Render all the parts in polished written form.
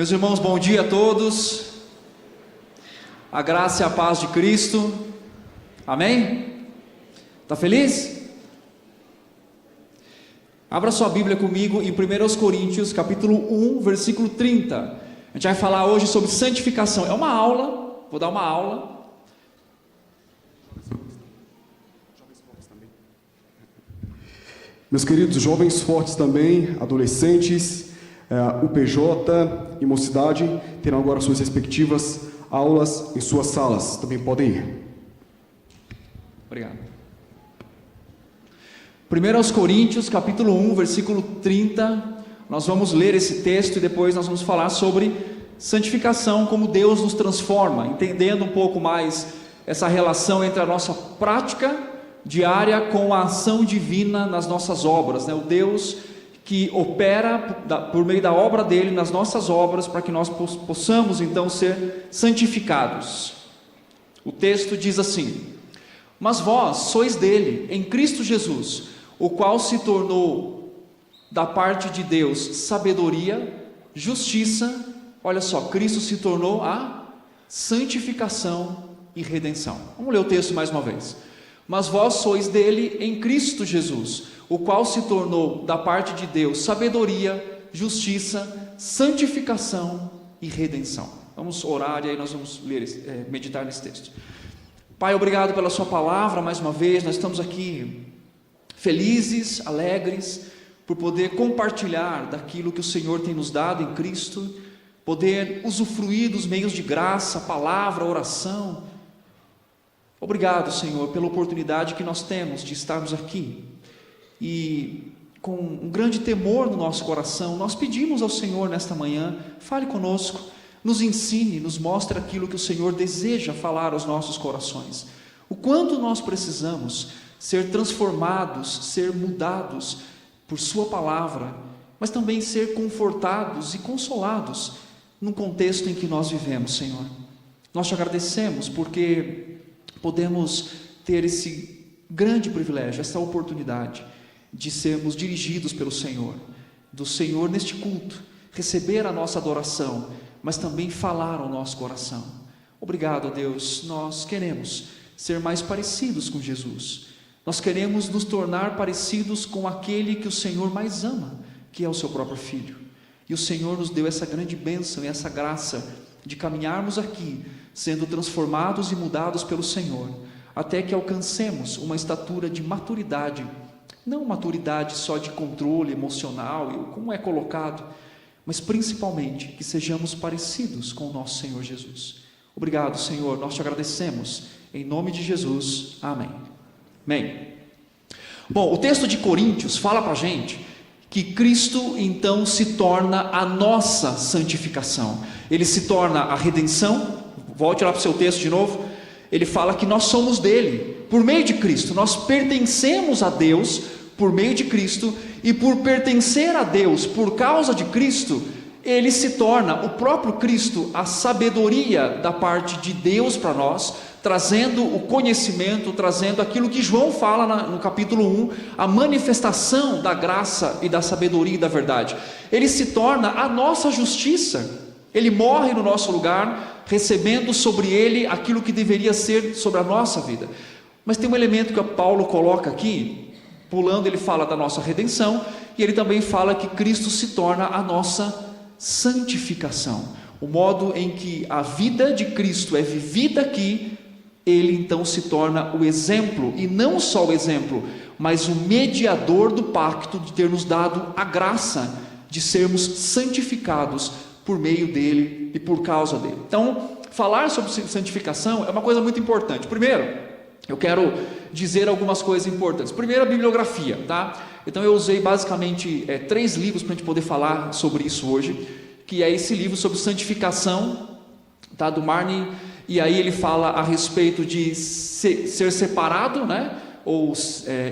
Meus irmãos, bom dia a todos. A graça e a paz de Cristo. Amém? Está feliz? Abra sua Bíblia comigo em 1 Coríntios, capítulo 1, versículo 30. A gente vai falar hoje sobre santificação. É uma aula, vou dar uma aula. Meus queridos jovens fortes também, adolescentes, UPJ e mocidade, terão agora suas respectivas aulas em suas salas. Também podem ir. Obrigado. 1 Coríntios, capítulo 1, versículo 30. Nós vamos ler esse texto e depois nós vamos falar sobre santificação, como Deus nos transforma, entendendo um pouco mais essa relação entre a nossa prática diária com a ação divina nas nossas obras, né? O Deus que opera por meio da obra dele nas nossas obras, para que nós possamos então ser santificados. O texto diz assim: mas vós sois dele, em Cristo Jesus, o qual se tornou da parte de Deus sabedoria, justiça. Olha só, Cristo se tornou a santificação e redenção. Vamos ler o texto mais uma vez. Mas vós sois dele em Cristo Jesus, o qual se tornou da parte de Deus sabedoria, justiça, santificação e redenção. Vamos orar e aí nós vamos ler, meditar nesse texto. Pai, obrigado pela sua palavra mais uma vez. Nós estamos aqui felizes, alegres, por poder compartilhar daquilo que o Senhor tem nos dado em Cristo, poder usufruir dos meios de graça, palavra, oração. Obrigado, Senhor, pela oportunidade que nós temos de estarmos aqui, e com um grande temor no nosso coração, nós pedimos ao Senhor nesta manhã: fale conosco, nos ensine, nos mostre aquilo que o Senhor deseja falar aos nossos corações, o quanto nós precisamos ser transformados, ser mudados por sua palavra, mas também ser confortados e consolados no contexto em que nós vivemos, Senhor. Nós te agradecemos porque podemos ter esse grande privilégio, essa oportunidade de sermos dirigidos pelo Senhor, do Senhor neste culto, receber a nossa adoração, mas também falar ao nosso coração. Obrigado, Deus. Nós queremos ser mais parecidos com Jesus, nós queremos nos tornar parecidos com aquele que o Senhor mais ama, que é o seu próprio Filho, e o Senhor nos deu essa grande bênção e essa graça de caminharmos aqui, sendo transformados e mudados pelo Senhor, até que alcancemos uma estatura de maturidade, não maturidade só de controle emocional, como é colocado, mas principalmente que sejamos parecidos com o nosso Senhor Jesus. Obrigado, Senhor, nós te agradecemos, em nome de Jesus, amém. Amém. Bom, o texto de Coríntios fala para a gente que Cristo então se torna a nossa santificação, ele se torna a redenção. Volte lá para o seu texto de novo. Ele fala que nós somos dele, por meio de Cristo, nós pertencemos a Deus por meio de Cristo, e por pertencer a Deus por causa de Cristo, ele se torna, o próprio Cristo, a sabedoria da parte de Deus para nós, trazendo o conhecimento, trazendo aquilo que João fala no capítulo 1, a manifestação da graça e da sabedoria e da verdade. Ele se torna a nossa justiça, ele morre no nosso lugar, recebendo sobre ele aquilo que deveria ser sobre a nossa vida. Mas tem um elemento que Paulo coloca aqui, pulando, ele fala da nossa redenção, e ele também fala que Cristo se torna a nossa santificação, o modo em que a vida de Cristo é vivida aqui. Ele então se torna o exemplo, e não só o exemplo, mas o mediador do pacto, de ter nos dado a graça de sermos santificados por meio dele e por causa dele. Então, falar sobre santificação é uma coisa muito importante. Primeiro, eu quero dizer algumas coisas importantes. Primeiro, a bibliografia, tá? Então eu usei basicamente 3 livros para a gente poder falar sobre isso hoje, que é esse livro sobre santificação, tá? Do Marne, e aí ele fala a respeito de ser separado, né?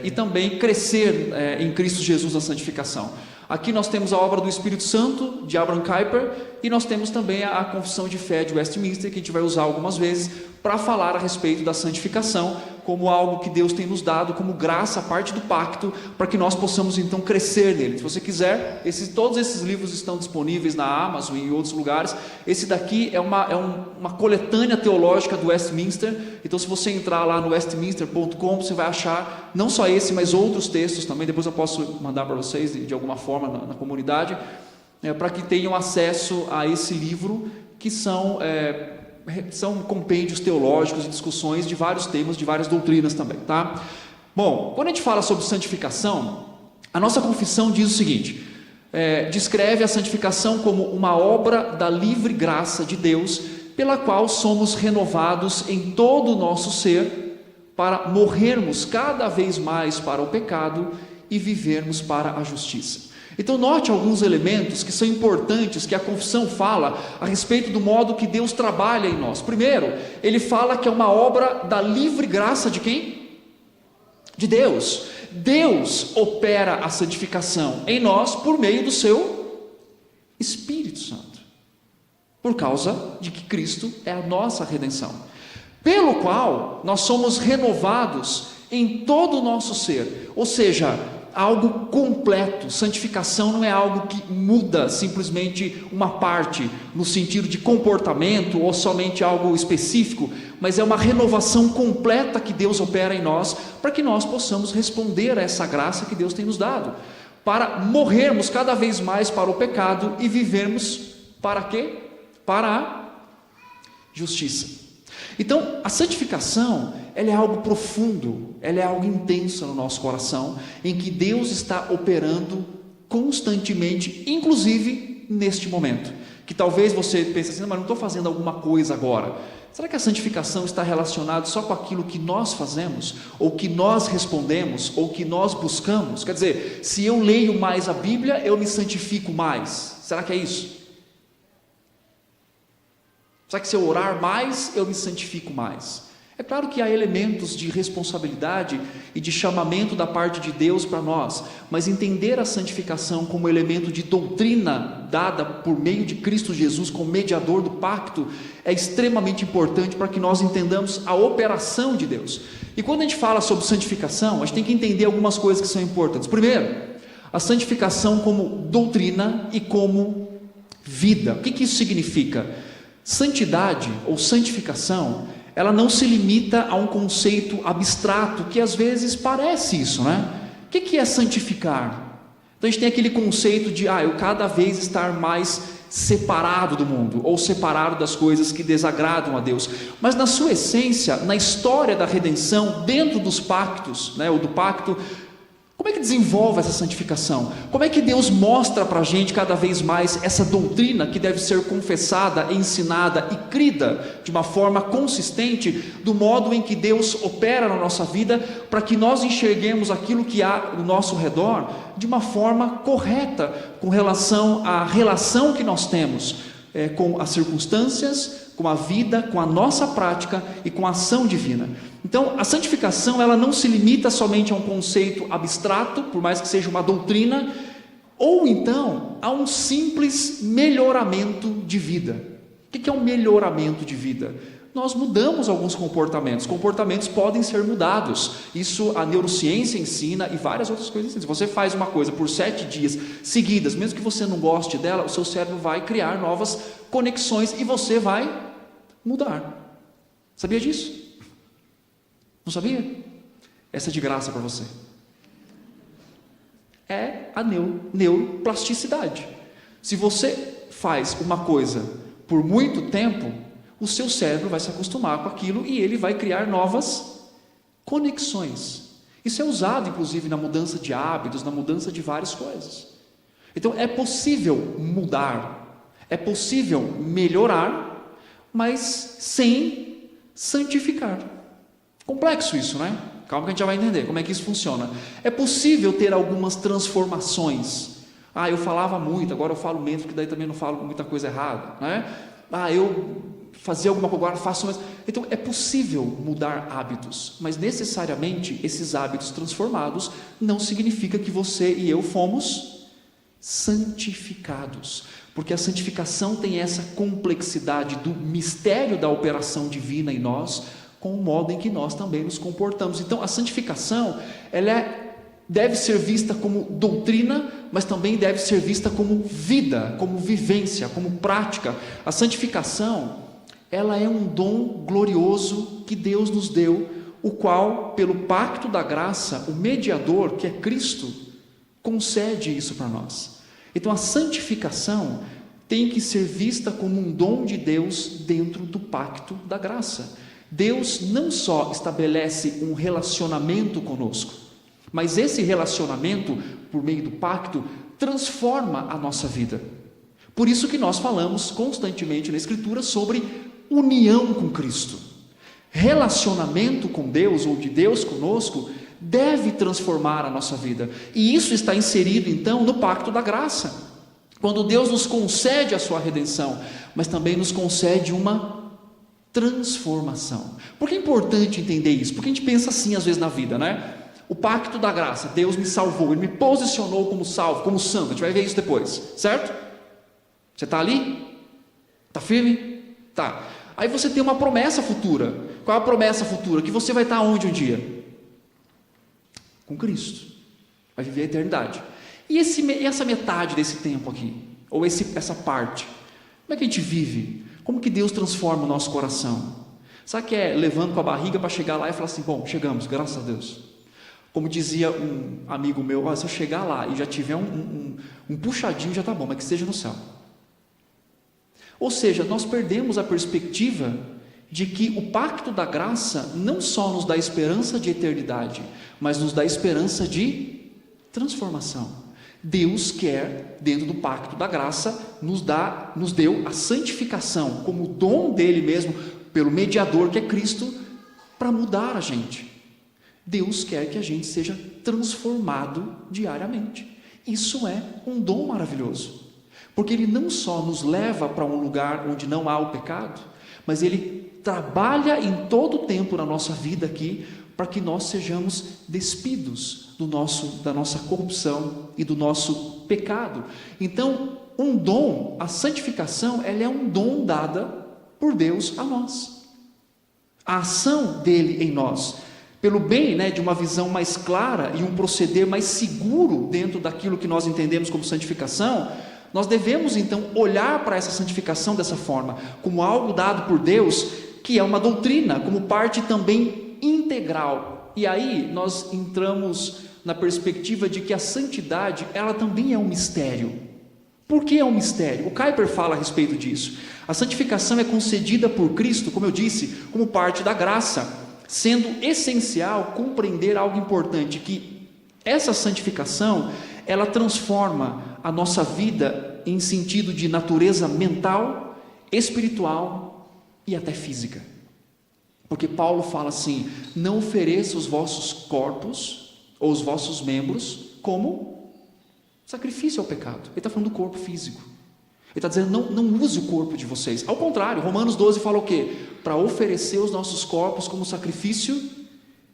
E também crescer em Cristo Jesus na santificação. Aqui nós temos a obra do Espírito Santo, de Abraham Kuyper, e nós temos também a Confissão de Fé de Westminster, que a gente vai usar algumas vezes para falar a respeito da santificação, como algo que Deus tem nos dado, como graça, parte do pacto, para que nós possamos então crescer nele. Se você quiser, todos esses livros estão disponíveis na Amazon e em outros lugares. Esse daqui é uma coletânea teológica do Westminster. Então, se você entrar lá no westminster.com, você vai achar não só esse, mas outros textos também. Depois eu posso mandar para vocês de alguma forma na comunidade, para que tenham acesso a esse livro, que são compêndios teológicos e discussões de vários temas, de várias doutrinas também, tá? Bom, quando a gente fala sobre santificação, a nossa confissão diz o seguinte: descreve a santificação como uma obra da livre graça de Deus, pela qual somos renovados em todo o nosso ser, para morrermos cada vez mais para o pecado e vivermos para a justiça. Então note alguns elementos que são importantes, que a confissão fala a respeito do modo que Deus trabalha em nós. Primeiro, ele fala que é uma obra da livre graça de quem? De Deus. Deus opera a santificação em nós por meio do seu Espírito Santo, por causa de que Cristo é a nossa redenção, pelo qual nós somos renovados em todo o nosso ser, ou seja, algo completo. Santificação não é algo que muda simplesmente uma parte, no sentido de comportamento ou somente algo específico, mas é uma renovação completa que Deus opera em nós, para que nós possamos responder a essa graça que Deus tem nos dado, para morrermos cada vez mais para o pecado e vivermos para quê? Para a justiça. Então, a santificação, ela é algo profundo, ela é algo intenso no nosso coração, em que Deus está operando constantemente, inclusive neste momento, que talvez você pense assim: não, mas não estou fazendo alguma coisa agora. Será que a santificação está relacionada só com aquilo que nós fazemos, ou que nós respondemos, ou que nós buscamos? Quer dizer, se eu leio mais a Bíblia, eu me santifico mais. Será que é isso? Será que se eu orar mais, eu me santifico mais? É claro que há elementos de responsabilidade e de chamamento da parte de Deus para nós, mas entender a santificação como elemento de doutrina dada por meio de Cristo Jesus como mediador do pacto é extremamente importante para que nós entendamos a operação de Deus. E quando a gente fala sobre santificação, a gente tem que entender algumas coisas que são importantes. Primeiro, a santificação como doutrina e como vida. O que isso significa? Santidade ou santificação, ela não se limita a um conceito abstrato, que às vezes parece isso, né? O que é santificar? Então a gente tem aquele conceito de, eu cada vez estar mais separado do mundo, ou separado das coisas que desagradam a Deus. Mas na sua essência, na história da redenção, dentro dos pactos, ou do pacto, como é que desenvolve essa santificação? Como é que Deus mostra para a gente cada vez mais essa doutrina que deve ser confessada, ensinada e crida de uma forma consistente, do modo em que Deus opera na nossa vida, para que nós enxerguemos aquilo que há no nosso redor de uma forma correta, com relação à relação que nós temos com as circunstâncias, com a vida, com a nossa prática e com a ação divina. Então, a santificação, ela não se limita somente a um conceito abstrato, por mais que seja uma doutrina, ou então a um simples melhoramento de vida. O que é um melhoramento de vida? Nós mudamos alguns comportamentos podem ser mudados, isso a neurociência ensina e várias outras coisas ensinam. Se você faz uma coisa por 7 dias seguidas, mesmo que você não goste dela, o seu cérebro vai criar novas conexões e você vai mudar. Sabia disso? Não sabia? Essa é de graça para você. É a neuroplasticidade. Se você faz uma coisa por muito tempo, o seu cérebro vai se acostumar com aquilo e ele vai criar novas conexões. Isso é usado inclusive na mudança de hábitos, na mudança de várias coisas. Então é possível mudar, é possível melhorar, mas sem santificar. Complexo isso, né? Calma que a gente já vai entender como é que isso funciona. É possível ter algumas transformações. Eu falava muito, agora eu falo menos, porque daí também não falo muita coisa errada, né? Eu fazia alguma coisa, agora faço mais. Então é possível mudar hábitos, mas necessariamente esses hábitos transformados não significa que você e eu fomos santificados, porque a santificação tem essa complexidade do mistério da operação divina em nós, com o modo em que nós também nos comportamos. Então, a santificação, deve ser vista como doutrina, mas também deve ser vista como vida, como vivência, como prática. A santificação, ela é um dom glorioso que Deus nos deu, o qual, pelo pacto da graça, o mediador, que é Cristo, concede isso para nós. Então, a santificação tem que ser vista como um dom de Deus dentro do pacto da graça. Deus não só estabelece um relacionamento conosco, mas esse relacionamento, por meio do pacto, transforma a nossa vida. Por isso que nós falamos constantemente na Escritura sobre união com Cristo. Relacionamento com Deus, ou de Deus conosco, deve transformar a nossa vida. E isso está inserido então no pacto da graça. Quando Deus nos concede a sua redenção, mas também nos concede uma transformação. Por que é importante entender isso? Porque a gente pensa assim às vezes na vida, né? O pacto da graça, Deus me salvou, Ele me posicionou como salvo, como santo. A gente vai ver isso depois, certo? Você está ali? Está firme? Tá. Aí você tem uma promessa futura. Qual é a promessa futura? Que você vai estar onde um dia? Com Cristo. Vai viver a eternidade. E essa metade desse tempo aqui? Ou essa parte? Como é que a gente vive? Como que Deus transforma o nosso coração? Sabe que é levando com a barriga para chegar lá e falar assim, bom, chegamos, graças a Deus. Como dizia um amigo meu, se eu chegar lá e já tiver um puxadinho, já está bom, mas que seja no céu. Ou seja, nós perdemos a perspectiva de que o pacto da graça não só nos dá esperança de eternidade, mas nos dá esperança de transformação. Deus quer, dentro do pacto da graça, nos deu a santificação como dom dele mesmo, pelo mediador que é Cristo, para mudar a gente. Deus quer que a gente seja transformado diariamente. Isso é um dom maravilhoso, porque Ele não só nos leva para um lugar onde não há o pecado, mas Ele trabalha em todo o tempo na nossa vida aqui, para que nós sejamos despidos da nossa corrupção e do nosso pecado. Então, um dom, a santificação, ela é um dom dada por Deus a nós. A ação dele em nós, pelo bem, de uma visão mais clara e um proceder mais seguro dentro daquilo que nós entendemos como santificação, nós devemos então olhar para essa santificação dessa forma, como algo dado por Deus, que é uma doutrina, como parte também integral. E aí nós entramos na perspectiva de que a santidade, ela também é um mistério. Por que é um mistério? O Kuyper fala a respeito disso. A santificação é concedida por Cristo, como eu disse, como parte da graça, sendo essencial compreender algo importante, que essa santificação, ela transforma a nossa vida em sentido de natureza mental, espiritual e até física. Porque Paulo fala assim, não ofereça os vossos corpos, ou os vossos membros, como sacrifício ao pecado. Ele está falando do corpo físico. Ele está dizendo, não use o corpo de vocês. Ao contrário, Romanos 12 fala o quê? Para oferecer os nossos corpos como sacrifício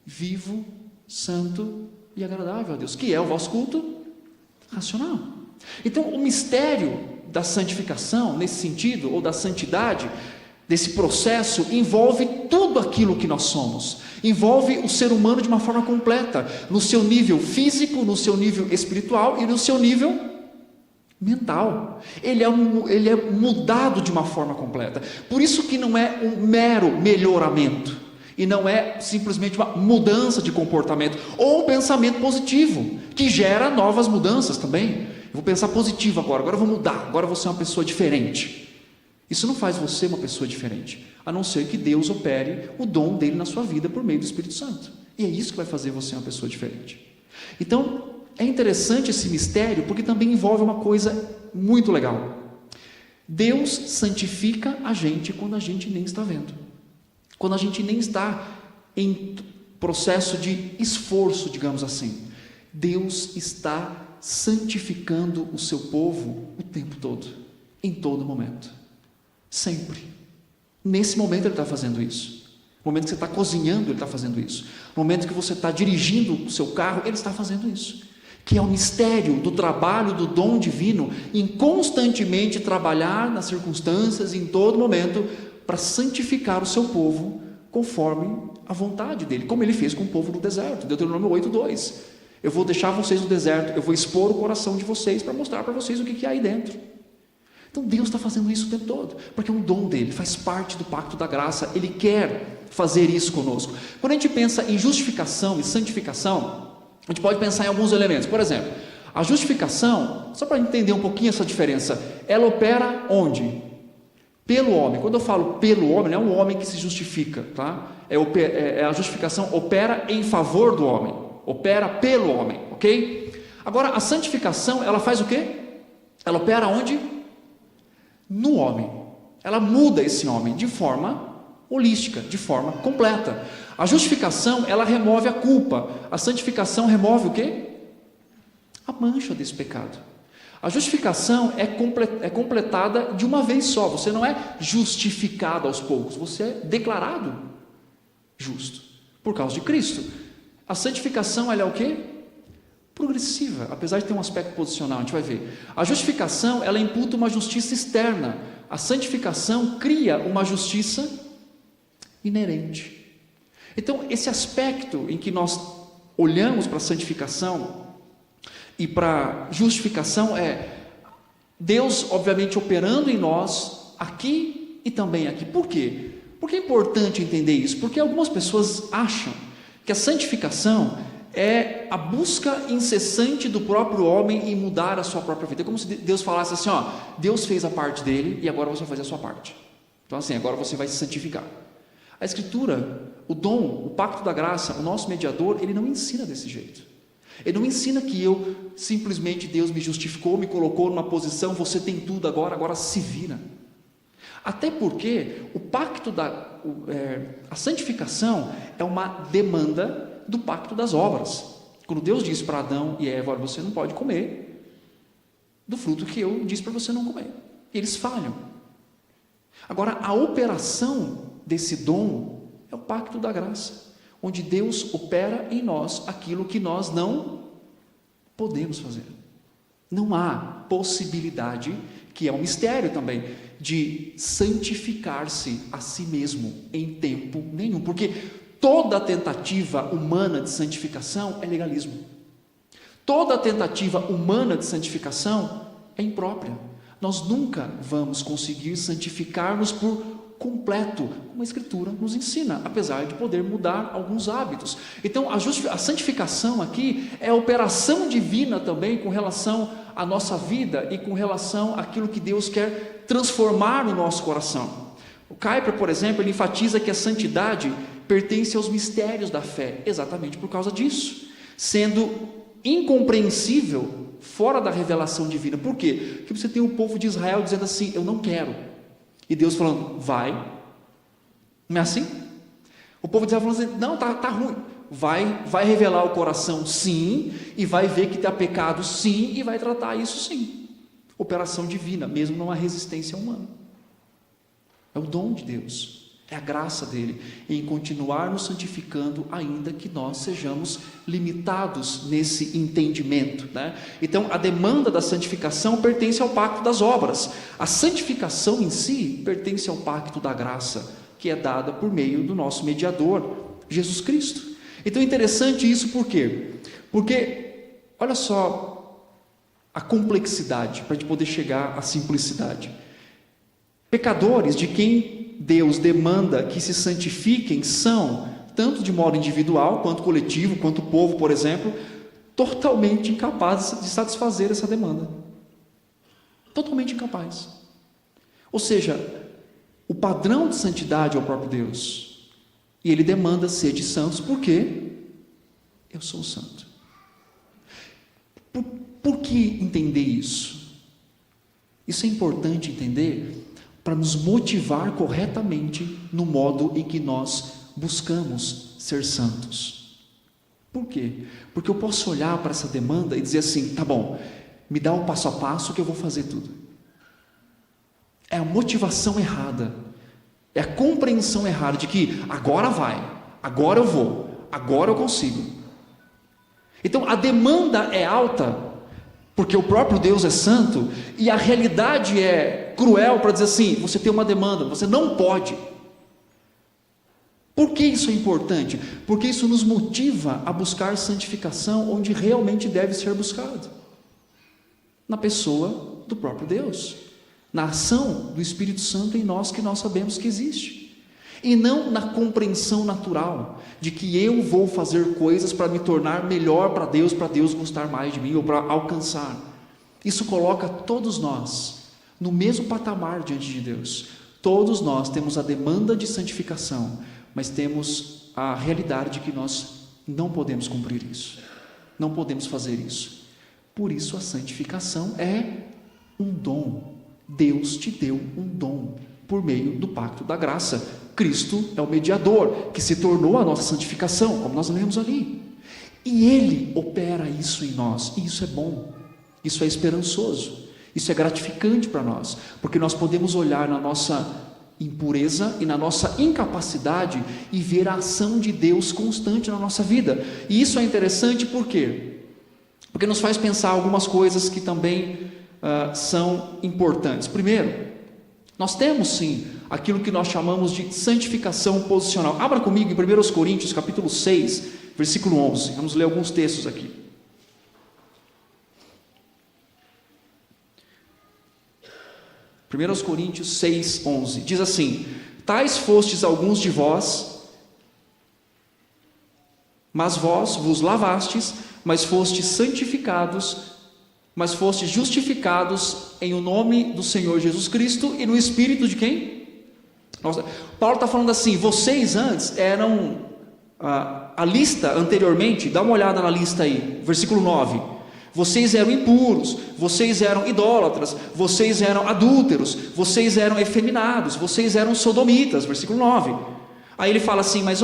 vivo, santo e agradável a Deus, que é o vosso culto racional. Então, o mistério da santificação, nesse sentido, ou da santidade, desse processo, envolve tudo aquilo que nós somos, envolve o ser humano de uma forma completa, no seu nível físico, no seu nível espiritual e no seu nível mental. Ele é mudado de uma forma completa. Por isso que não é um mero melhoramento, e não é simplesmente uma mudança de comportamento, ou um pensamento positivo, que gera novas mudanças também. Eu vou pensar positivo agora eu vou mudar, agora eu vou ser uma pessoa diferente. Isso não faz você uma pessoa diferente, a não ser que Deus opere o dom dele na sua vida por meio do Espírito Santo. E é isso que vai fazer você uma pessoa diferente. Então, é interessante esse mistério, porque também envolve uma coisa muito legal. Deus santifica a gente quando a gente nem está vendo. Quando a gente nem está em processo de esforço, digamos assim. Deus está santificando o seu povo o tempo todo, em todo momento. Sempre. Nesse momento Ele está fazendo isso. No momento que você está cozinhando, Ele está fazendo isso. No momento que você está dirigindo o seu carro, Ele está fazendo isso. Que é o mistério do trabalho do dom divino em constantemente trabalhar nas circunstâncias, em todo momento, para santificar o seu povo conforme a vontade dele, como ele fez com o povo no deserto. Deuteronômio 8:2. Eu vou deixar vocês no deserto, eu vou expor o coração de vocês para mostrar para vocês o que há aí dentro. Então Deus está fazendo isso o tempo todo, porque é um dom dele, faz parte do pacto da graça, ele quer fazer isso conosco. Quando a gente pensa em justificação e santificação, a gente pode pensar em alguns elementos. Por exemplo, a justificação, só para entender um pouquinho essa diferença, ela opera onde? Pelo homem. Quando eu falo pelo homem, não é o homem que se justifica, tá? A justificação opera em favor do homem, opera pelo homem, ok? Agora, a santificação, ela faz o quê? Ela opera onde? No homem. Ela muda esse homem de forma holística, de forma completa. A justificação, ela remove a culpa. A santificação remove o quê? A mancha desse pecado. A justificação é completada de uma vez só. Você não é justificado aos poucos, você é declarado justo por causa de Cristo. A santificação, ela é o quê? Progressiva, apesar de ter um aspecto posicional, a gente vai ver. A justificação, ela imputa uma justiça externa. A santificação cria uma justiça inerente. Então, esse aspecto em que nós olhamos para a santificação e para a justificação é Deus, obviamente, operando em nós, aqui e também aqui. Por quê? Porque é importante entender isso, porque algumas pessoas acham que a santificação é a busca incessante do próprio homem em mudar a sua própria vida. É como se Deus falasse assim, ó, Deus fez a parte dele e agora você vai fazer a sua parte. Então assim, agora você vai se santificar. A Escritura, o dom, o pacto da graça, o nosso mediador, ele não ensina desse jeito. Ele não ensina que eu, simplesmente Deus me justificou, me colocou numa posição, você tem tudo agora se vira. Até porque o pacto a santificação é uma demanda do pacto das obras. Quando Deus disse para Adão e Eva, você não pode comer do fruto que eu disse para você não comer. Eles falham. Agora, a operação desse dom é o pacto da graça, onde Deus opera em nós aquilo que nós não podemos fazer. Não há possibilidade, que é um mistério também, de santificar-se a si mesmo em tempo nenhum, porque toda tentativa humana de santificação é legalismo. Toda tentativa humana de santificação é imprópria. Nós nunca vamos conseguir santificar-nos por completo, como a Escritura nos ensina, apesar de poder mudar alguns hábitos. Então, a santificação aqui é a operação divina também com relação à nossa vida e com relação àquilo que Deus quer transformar no nosso coração. O Kuyper, por exemplo, ele enfatiza que a santidade pertence aos mistérios da fé, exatamente por causa disso, sendo incompreensível fora da revelação divina. Por quê? Porque você tem o povo de Israel dizendo assim, eu não quero, e Deus falando, vai. Não é assim? O povo de Israel falando assim, não, tá ruim, vai revelar o coração sim, e vai ver que está pecado sim, e vai tratar isso sim. Operação divina, mesmo numa resistência humana. É o dom de Deus, é a graça dele em continuar nos santificando, ainda que nós sejamos limitados nesse entendimento, né? Então, a demanda da santificação pertence ao pacto das obras. A santificação em si pertence ao pacto da graça, que é dada por meio do nosso mediador, Jesus Cristo. Então, é interessante isso, por quê? Porque, olha só a complexidade, para a gente poder chegar à simplicidade. Pecadores de quem Deus demanda que se santifiquem são, tanto de modo individual, quanto coletivo, quanto o povo, por exemplo, totalmente incapazes de satisfazer essa demanda. Totalmente incapaz. Ou seja, o padrão de santidade é o próprio Deus. E Ele demanda ser de santos, porque eu sou santo. Por que entender isso? Isso é importante entender para nos motivar corretamente no modo em que nós buscamos ser santos. Por quê? Porque eu posso olhar para essa demanda e dizer assim, tá bom, me dá o passo a passo que eu vou fazer tudo. É a motivação errada, é a compreensão errada de que agora vai, agora eu vou, agora eu consigo. Então a demanda é alta, porque o próprio Deus é santo, e a realidade é cruel para dizer assim, você tem uma demanda, você não pode. Por que isso é importante? Porque isso nos motiva a buscar santificação onde realmente deve ser buscado, na pessoa do próprio Deus, na ação do Espírito Santo em nós, que nós sabemos que existe, e não na compreensão natural de que eu vou fazer coisas para me tornar melhor para Deus gostar mais de mim, ou para alcançar. Isso coloca todos nós no mesmo patamar diante de Deus. Todos nós temos a demanda de santificação, mas temos a realidade de que nós não podemos cumprir isso, não podemos fazer isso. Por isso a santificação é um dom. Deus te deu um dom por meio do pacto da graça. Cristo é o mediador que se tornou a nossa santificação, como nós lemos ali, e Ele opera isso em nós, e isso é bom, isso é esperançoso, isso é gratificante para nós, porque nós podemos olhar na nossa impureza e na nossa incapacidade e ver a ação de Deus constante na nossa vida. E isso é interessante por quê? Porque nos faz pensar algumas coisas que também são importantes. Primeiro, nós temos sim aquilo que nós chamamos de santificação posicional. Abra comigo em 1 Coríntios capítulo 6, versículo 11. Vamos ler alguns textos aqui. 1 Coríntios 6, 11, diz assim: tais fostes alguns de vós, mas vós vos lavastes, mas fostes santificados, mas fostes justificados em o nome do Senhor Jesus Cristo e no Espírito de quem? Nossa, Paulo está falando assim: vocês antes eram, a lista anteriormente, dá uma olhada na lista aí, versículo 9, vocês eram impuros, vocês eram idólatras, vocês eram adúlteros, vocês eram efeminados, vocês eram sodomitas, versículo 9, aí ele fala assim, mas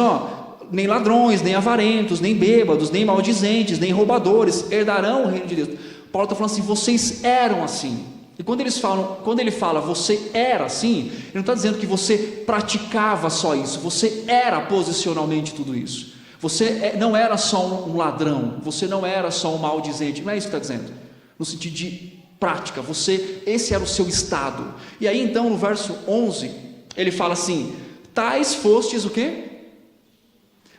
nem ladrões, nem avarentos, nem bêbados, nem maldizentes, nem roubadores herdarão o reino de Deus. Paulo está falando assim, vocês eram assim. E quando ele fala você era assim, ele não está dizendo que você praticava só isso, você era posicionalmente tudo isso. Você não era só um ladrão, você não era só um maldizente, não é isso que está dizendo, no sentido de prática, esse era o seu estado. E aí então no verso 11, ele fala assim, tais fostes o quê?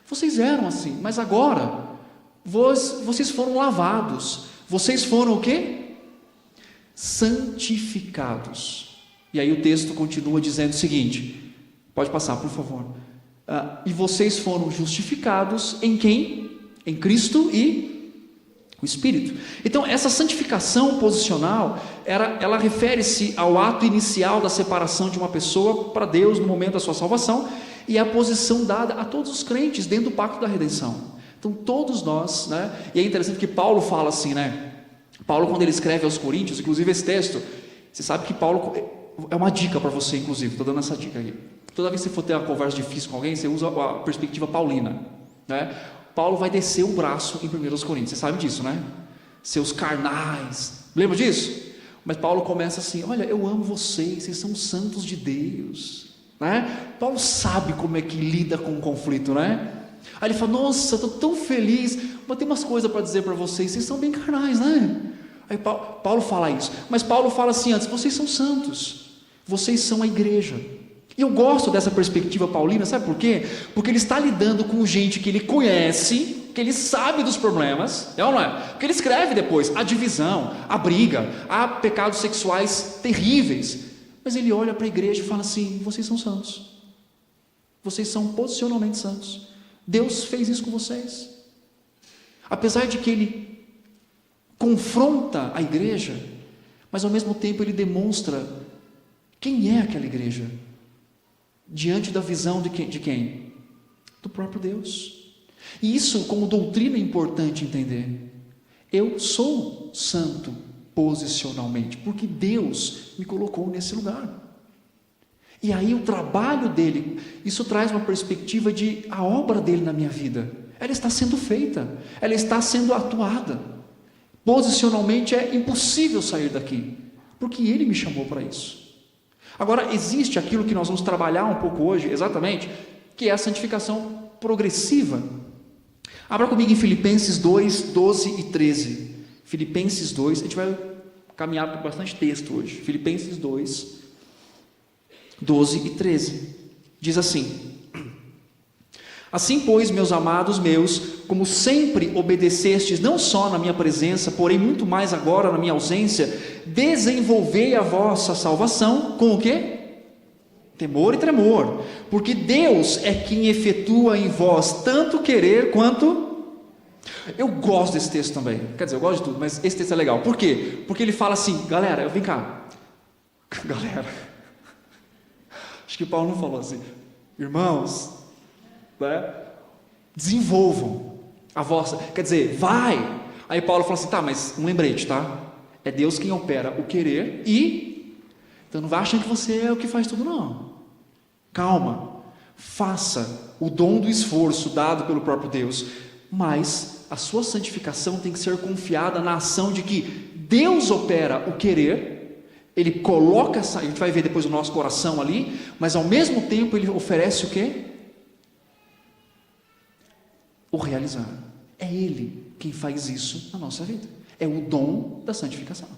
Vocês eram assim, mas agora, vocês foram lavados, vocês foram o quê? Santificados. E aí o texto continua dizendo o seguinte, pode passar por favor, e vocês foram justificados em quem? Em Cristo e o Espírito. Então essa santificação posicional, ela refere-se ao ato inicial da separação de uma pessoa para Deus no momento da sua salvação, e a posição dada a todos os crentes dentro do pacto da redenção. Então todos nós, né? E é interessante que Paulo fala assim, né? Paulo, quando ele escreve aos Coríntios, inclusive esse texto, você sabe que Paulo, é uma dica para você, inclusive, estou dando essa dica aqui. Toda vez que você for ter uma conversa difícil com alguém, você usa a perspectiva paulina, né? Paulo vai descer o braço em 1 Coríntios, você sabe disso, né? Seus carnais, lembra disso? Mas Paulo começa assim, olha, eu amo vocês são santos de Deus, né? Paulo sabe como é que lida com o conflito, né? Aí ele fala, nossa, estou tão feliz, mas tem umas coisas para dizer para vocês são bem carnais, né? Aí Paulo fala isso, mas Paulo fala assim antes, vocês são santos, vocês são a igreja. E eu gosto dessa perspectiva paulina, sabe por quê? Porque ele está lidando com gente que ele conhece, que ele sabe dos problemas, é ou não é? Porque ele escreve depois, a divisão, a briga, há pecados sexuais terríveis, mas ele olha para a igreja e fala assim, vocês são santos, vocês são posicionalmente santos, Deus fez isso com vocês. Apesar de que ele confronta a igreja, mas ao mesmo tempo ele demonstra quem é aquela igreja, diante da visão de quem? Do próprio Deus. E isso como doutrina é importante entender. Eu sou santo posicionalmente, porque Deus me colocou nesse lugar. E aí o trabalho dele, isso traz uma perspectiva de a obra dele na minha vida, ela está sendo feita, ela está sendo atuada. Posicionalmente é impossível sair daqui, porque ele me chamou para isso. Agora existe aquilo que nós vamos trabalhar um pouco hoje, exatamente, que é a santificação progressiva. Abra comigo em Filipenses 2, 12 e 13. Filipenses 2, a gente vai caminhar por bastante texto hoje. Filipenses 2, 12 e 13. Diz assim, Assim, pois, meus amados meus, como sempre obedecestes, não só na minha presença, porém muito mais agora na minha ausência, desenvolvei a vossa salvação com o quê? Temor e tremor, porque Deus é quem efetua em vós tanto querer quanto... Eu gosto desse texto também, quer dizer, eu gosto de tudo, mas esse texto é legal. Por quê? Porque ele fala assim, galera, vem cá, galera, acho que Paulo não falou assim, irmãos, né? Desenvolvam a vossa, quer dizer, vai. Aí Paulo fala assim, tá, mas um lembrete, tá? É Deus quem opera o querer e... Então não vai achando que você é o que faz tudo, não. Calma, faça o dom do esforço dado pelo próprio Deus, mas a sua santificação tem que ser confiada na ação de que Deus opera o querer, Ele coloca essa, a gente vai ver depois o nosso coração ali, mas ao mesmo tempo Ele oferece o quê? O realizar. É Ele quem faz isso na nossa vida. É o dom da santificação.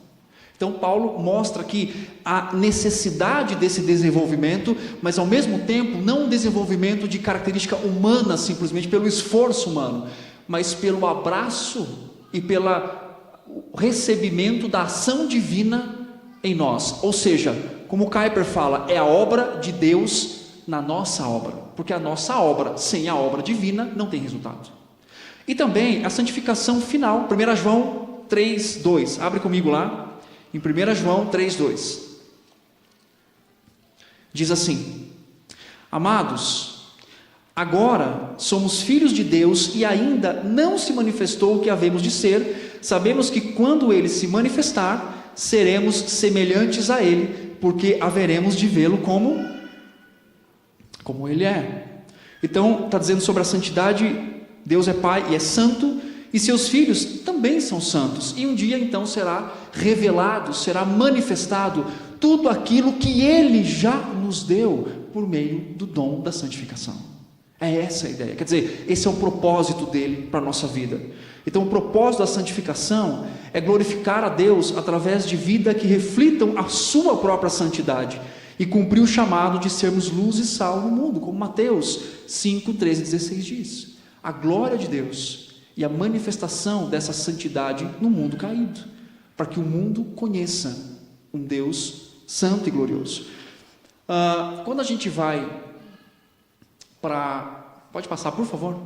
Então Paulo mostra aqui a necessidade desse desenvolvimento, mas ao mesmo tempo não um desenvolvimento de característica humana, simplesmente pelo esforço humano, mas pelo abraço e pelo recebimento da ação divina em nós. Ou seja, como Kuyper fala, é a obra de Deus na nossa obra, porque a nossa obra, sem a obra divina, não tem resultado. E também a santificação final, 1 João 3:2, abre comigo lá, em 1 João 3:2, diz assim: amados, agora somos filhos de Deus e ainda não se manifestou o que havemos de ser, sabemos que quando Ele se manifestar, seremos semelhantes a Ele, porque haveremos de vê-lo como Ele é. Então está dizendo sobre a santidade. Deus é Pai e é santo, e seus filhos também são santos, e um dia então será revelado, será manifestado tudo aquilo que Ele já nos deu por meio do dom da santificação. É essa a ideia, quer dizer, esse é o propósito dele para a nossa vida. Então o propósito da santificação é glorificar a Deus através de vida que reflitam a sua própria santidade e cumprir o chamado de sermos luz e sal no mundo, como Mateus 5:13-16 diz. A glória de Deus e a manifestação dessa santidade no mundo caído, para que o mundo conheça um Deus santo e glorioso. Quando a gente vai para... Pode passar, por favor?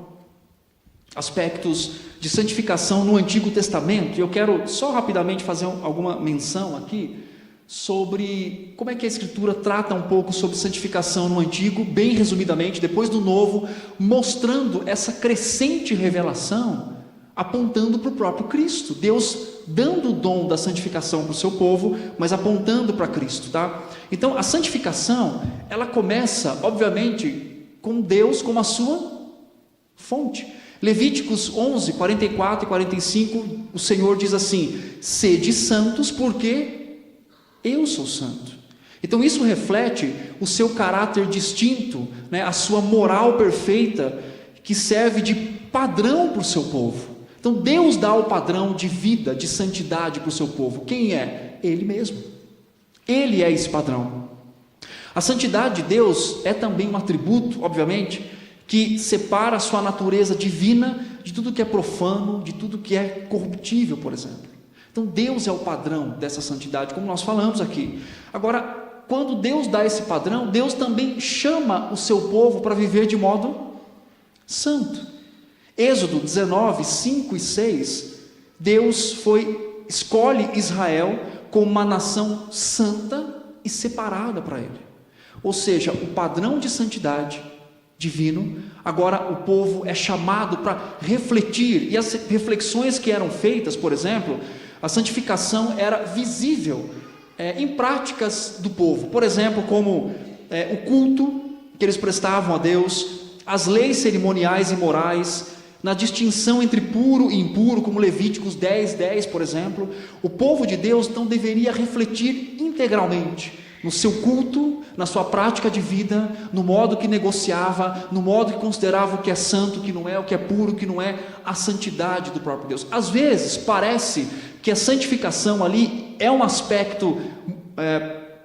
Aspectos de santificação no Antigo Testamento, e eu quero só rapidamente fazer alguma menção aqui, sobre como é que a Escritura trata um pouco sobre santificação no Antigo, bem resumidamente, depois do Novo, mostrando essa crescente revelação, apontando para o próprio Cristo, Deus dando o dom da santificação para o seu povo, mas apontando para Cristo, tá? Então a santificação, ela começa, obviamente, com Deus como a sua fonte. Levíticos 11, 44 e 45, o Senhor diz assim: sede santos, porque eu sou santo. Então isso reflete o seu caráter distinto, né? A sua moral perfeita, que serve de padrão para o seu povo. Então Deus dá o padrão de vida, de santidade para o seu povo. Quem é? Ele mesmo. Ele é esse padrão. A santidade de Deus é também um atributo, obviamente, que separa a sua natureza divina de tudo que é profano, de tudo que é corruptível, por exemplo. Então Deus é o padrão dessa santidade, como nós falamos aqui. Agora, quando Deus dá esse padrão, Deus também chama o seu povo para viver de modo santo. Êxodo 19, 5 e 6, Deus escolhe Israel como uma nação santa e separada para Ele. Ou seja, o padrão de santidade divino, agora o povo é chamado para refletir, e as reflexões que eram feitas, por exemplo, a santificação era visível em práticas do povo, por exemplo, como o culto que eles prestavam a Deus, as leis cerimoniais e morais, na distinção entre puro e impuro, como Levíticos 10:10, por exemplo. O povo de Deus então deveria refletir integralmente no seu culto, na sua prática de vida, no modo que negociava, no modo que considerava o que é santo, o que não é, o que é puro, o que não é, a santidade do próprio Deus. Às vezes parece que a santificação ali é um aspecto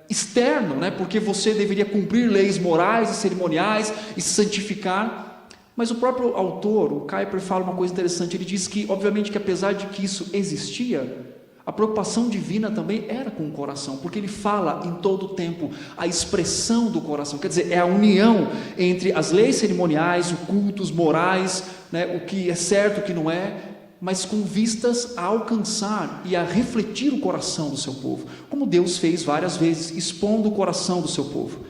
externo, né? Porque você deveria cumprir leis morais e cerimoniais e se santificar, Mas o próprio autor, o Kuyper, fala uma coisa interessante. Ele diz que, obviamente, que apesar de que isso existia, a preocupação divina também era com o coração, porque ele fala em todo o tempo a expressão do coração, quer dizer, é a união entre as leis cerimoniais, os cultos morais, né, o que é certo, o que não é, mas com vistas a alcançar e a refletir o coração do seu povo, como Deus fez várias vezes, expondo o coração do seu povo.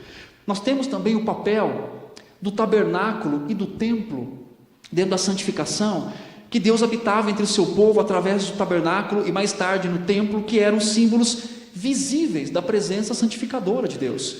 Nós temos também o papel do tabernáculo e do templo dentro da santificação, que Deus habitava entre o seu povo através do tabernáculo e mais tarde no templo, que eram símbolos visíveis da presença santificadora de Deus.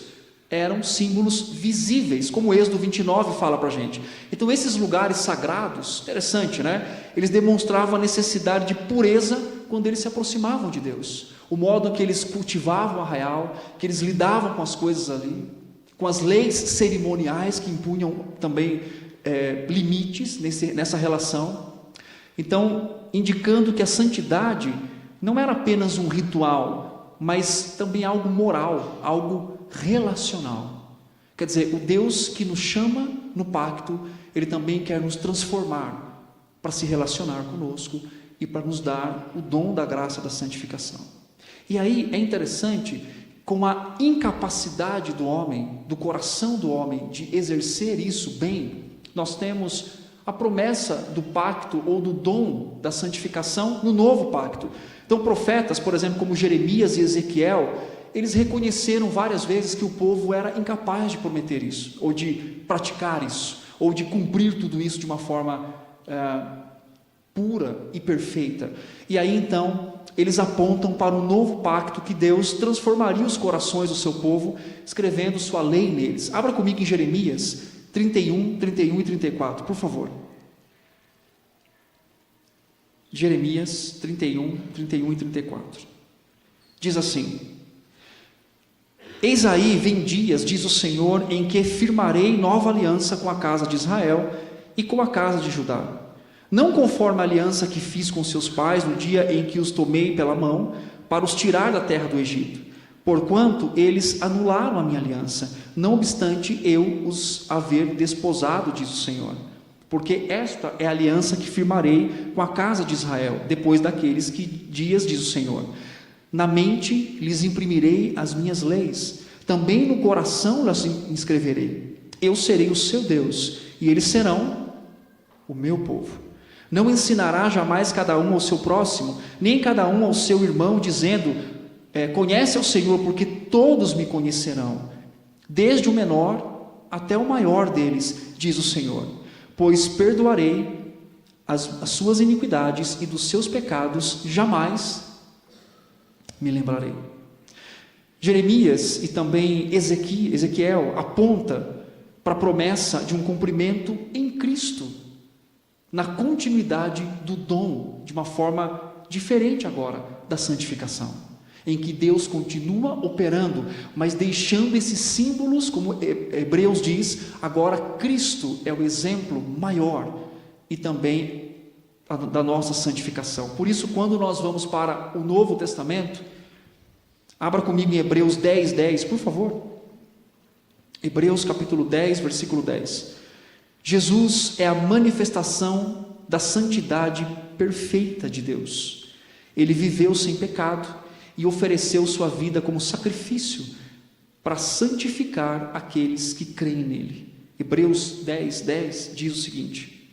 Eram símbolos visíveis, como o Êxodo 29 fala para a gente. Então esses lugares sagrados, interessante, né? Eles demonstravam a necessidade de pureza quando eles se aproximavam de Deus. O modo que eles cultivavam o arraial, que eles lidavam com as coisas ali, com as leis cerimoniais que impunham também limites nessa relação. Então, indicando que a santidade não era apenas um ritual, mas também algo moral, algo relacional. Quer dizer, o Deus que nos chama no pacto, Ele também quer nos transformar para se relacionar conosco e para nos dar o dom da graça da santificação. E aí é interessante, com a incapacidade do homem, do coração do homem, de exercer isso bem, nós temos a promessa do pacto ou do dom da santificação no novo pacto. Então profetas, por exemplo, como Jeremias e Ezequiel, eles reconheceram várias vezes que o povo era incapaz de prometer isso, ou de praticar isso, ou de cumprir tudo isso de uma forma pura e perfeita. E aí então eles apontam para um novo pacto que Deus transformaria os corações do seu povo, escrevendo sua lei neles. Abra comigo em Jeremias 31 e 34, por favor. Jeremias 31 e 34. Diz assim: Eis aí vem dias, diz o Senhor, em que firmarei nova aliança com a casa de Israel e com a casa de Judá, não conforme a aliança que fiz com seus pais no dia em que os tomei pela mão para os tirar da terra do Egito, porquanto eles anularam a minha aliança, não obstante eu os haver desposado, diz o Senhor. Porque esta é a aliança que firmarei com a casa de Israel, depois daqueles dias, diz o Senhor. Na mente lhes imprimirei as minhas leis, também no coração las inscreverei. Eu serei o seu Deus, e eles serão o meu povo. Não ensinará jamais cada um ao seu próximo, nem cada um ao seu irmão, dizendo: conhece ao Senhor, porque todos me conhecerão, desde o menor até o maior deles, diz o Senhor. Pois perdoarei as suas iniquidades e dos seus pecados jamais me lembrarei. Jeremias e também Ezequiel aponta para a promessa de um cumprimento em Cristo, na continuidade do dom, de uma forma diferente agora da santificação, em que Deus continua operando, mas deixando esses símbolos, como Hebreus diz, agora Cristo é o exemplo maior e também da nossa santificação. Por isso, quando nós vamos para o Novo Testamento, abra comigo em Hebreus 10, por favor. Hebreus capítulo 10, versículo 10. Jesus é a manifestação da santidade perfeita de Deus. Ele viveu sem pecado e ofereceu sua vida como sacrifício para santificar aqueles que creem nele. Hebreus 10 diz o seguinte: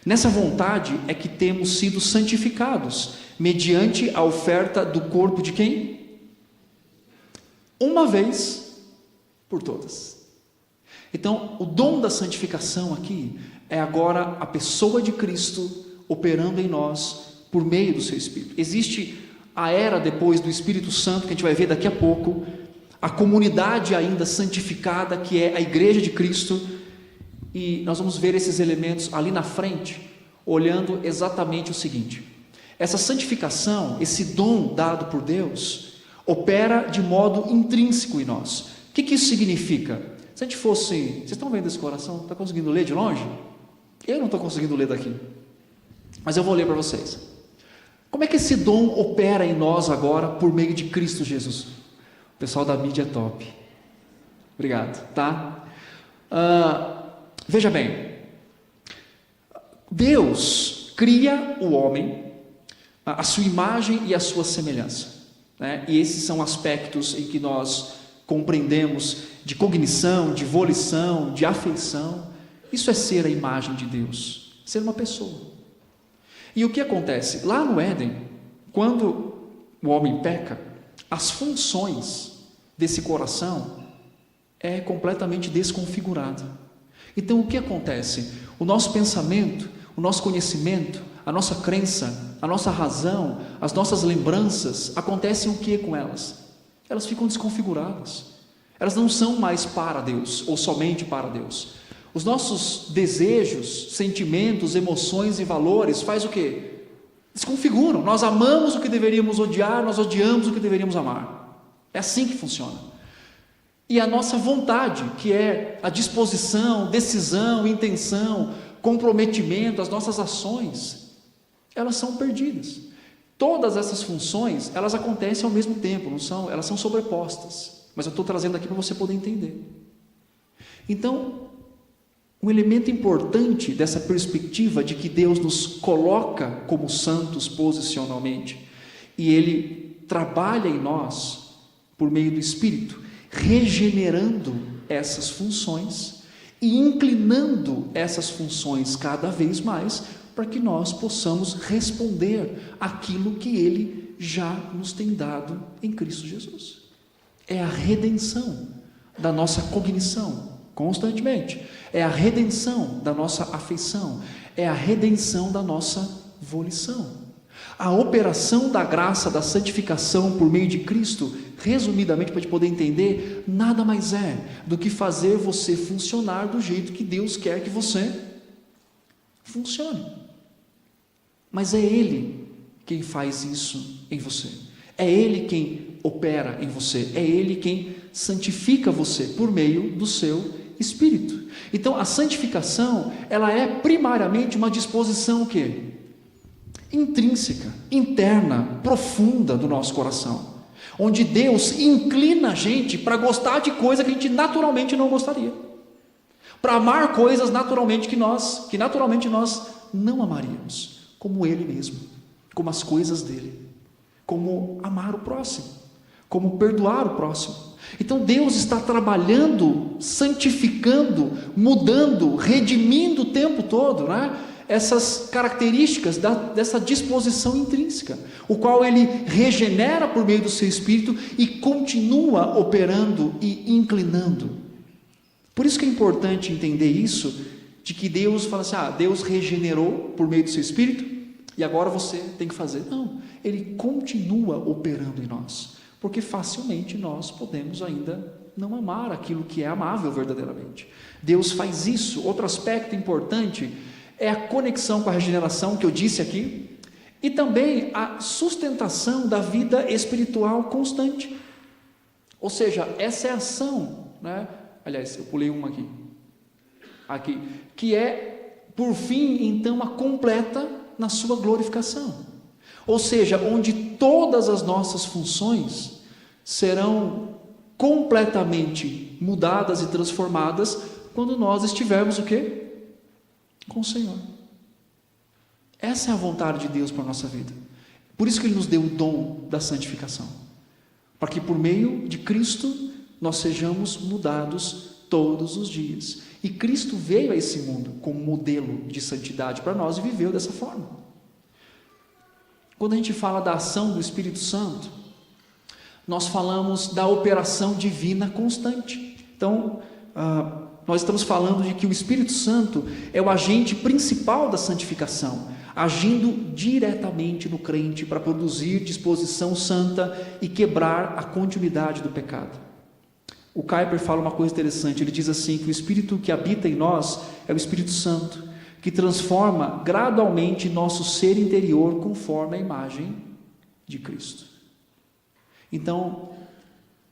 nessa vontade é que temos sido santificados, mediante a oferta do corpo de quem? Uma vez por todas. Então, o dom da santificação aqui é agora a pessoa de Cristo operando em nós por meio do seu Espírito. Existe a era depois do Espírito Santo, que a gente vai ver daqui a pouco, a comunidade ainda santificada, que é a igreja de Cristo, e nós vamos ver esses elementos ali na frente, olhando exatamente o seguinte: essa santificação, esse dom dado por Deus, opera de modo intrínseco em nós. O que isso significa? Se a gente fosse... Vocês estão vendo esse coração? Está conseguindo ler de longe? Eu não estou conseguindo ler daqui, mas eu vou ler para vocês. Como é que esse dom opera em nós agora por meio de Cristo Jesus? O pessoal da mídia é top. Obrigado, tá? Veja bem, Deus cria o homem à sua imagem e à sua semelhança, né? E esses são aspectos em que nós compreendemos de cognição, de volição, de afeição. Isso é ser a imagem de Deus, ser uma pessoa. E o que acontece? Lá no Éden, quando o homem peca, as funções desse coração é completamente desconfigurada. Então o que acontece? O nosso pensamento, o nosso conhecimento, a nossa crença, a nossa razão, as nossas lembranças, acontecem o que com elas? Elas ficam desconfiguradas. Elas não são mais para Deus, ou somente para Deus. Os nossos desejos, sentimentos, emoções e valores faz o quê? Desconfiguram. Nós amamos o que deveríamos odiar, nós odiamos o que deveríamos amar. É assim que funciona. E a nossa vontade, que é a disposição, decisão, intenção, comprometimento, as nossas ações, elas são perdidas. Todas essas funções, elas acontecem ao mesmo tempo, não são? Elas são sobrepostas. Mas eu estou trazendo aqui para você poder entender. Então, um elemento importante dessa perspectiva de que Deus nos coloca como santos posicionalmente, e Ele trabalha em nós por meio do Espírito, regenerando essas funções e inclinando essas funções cada vez mais para que nós possamos responder àquilo que Ele já nos tem dado em Cristo Jesus. É a redenção da nossa cognição, constantemente. É a redenção da nossa afeição. É a redenção da nossa volição. A operação da graça, da santificação por meio de Cristo, resumidamente, para a gente poder entender, nada mais é do que fazer você funcionar do jeito que Deus quer que você funcione. Mas é Ele quem faz isso em você. É Ele quem opera em você. É Ele quem santifica você por meio do seu Espírito. Então, a santificação, ela é primariamente uma disposição o quê? Intrínseca, interna, profunda do nosso coração, onde Deus inclina a gente para gostar de coisa que a gente naturalmente não gostaria, para amar coisas naturalmente que naturalmente nós não amaríamos, como Ele mesmo, como as coisas dele, como amar o próximo, como perdoar o próximo. Então Deus está trabalhando, santificando, mudando, redimindo o tempo todo, né? Essas características dessa disposição intrínseca, o qual Ele regenera por meio do seu Espírito e continua operando e inclinando. Por isso que é importante entender isso, de que Deus fala assim, Deus regenerou por meio do seu Espírito, e agora você tem que fazer. Não, Ele continua operando em nós, porque facilmente nós podemos ainda não amar aquilo que é amável verdadeiramente. Deus faz isso. Outro aspecto importante é a conexão com a regeneração que eu disse aqui, e também a sustentação da vida espiritual constante. Ou seja, essa é a ação, né? Aliás, eu pulei uma aqui, que é, por fim, então, a completa na sua glorificação. Ou seja, onde todas as nossas funções serão completamente mudadas e transformadas quando nós estivermos o quê? Com o Senhor. Essa é a vontade de Deus para a nossa vida. Por isso que Ele nos deu o dom da santificação, para que por meio de Cristo nós sejamos mudados todos os dias. E Cristo veio a esse mundo como modelo de santidade para nós e viveu dessa forma. Quando a gente fala da ação do Espírito Santo, nós falamos da operação divina constante. Então, nós estamos falando de que o Espírito Santo é o agente principal da santificação, agindo diretamente no crente para produzir disposição santa e quebrar a continuidade do pecado. O Kuyper fala uma coisa interessante, ele diz assim, que o Espírito que habita em nós é o Espírito Santo, que transforma gradualmente nosso ser interior conforme a imagem de Cristo. Então,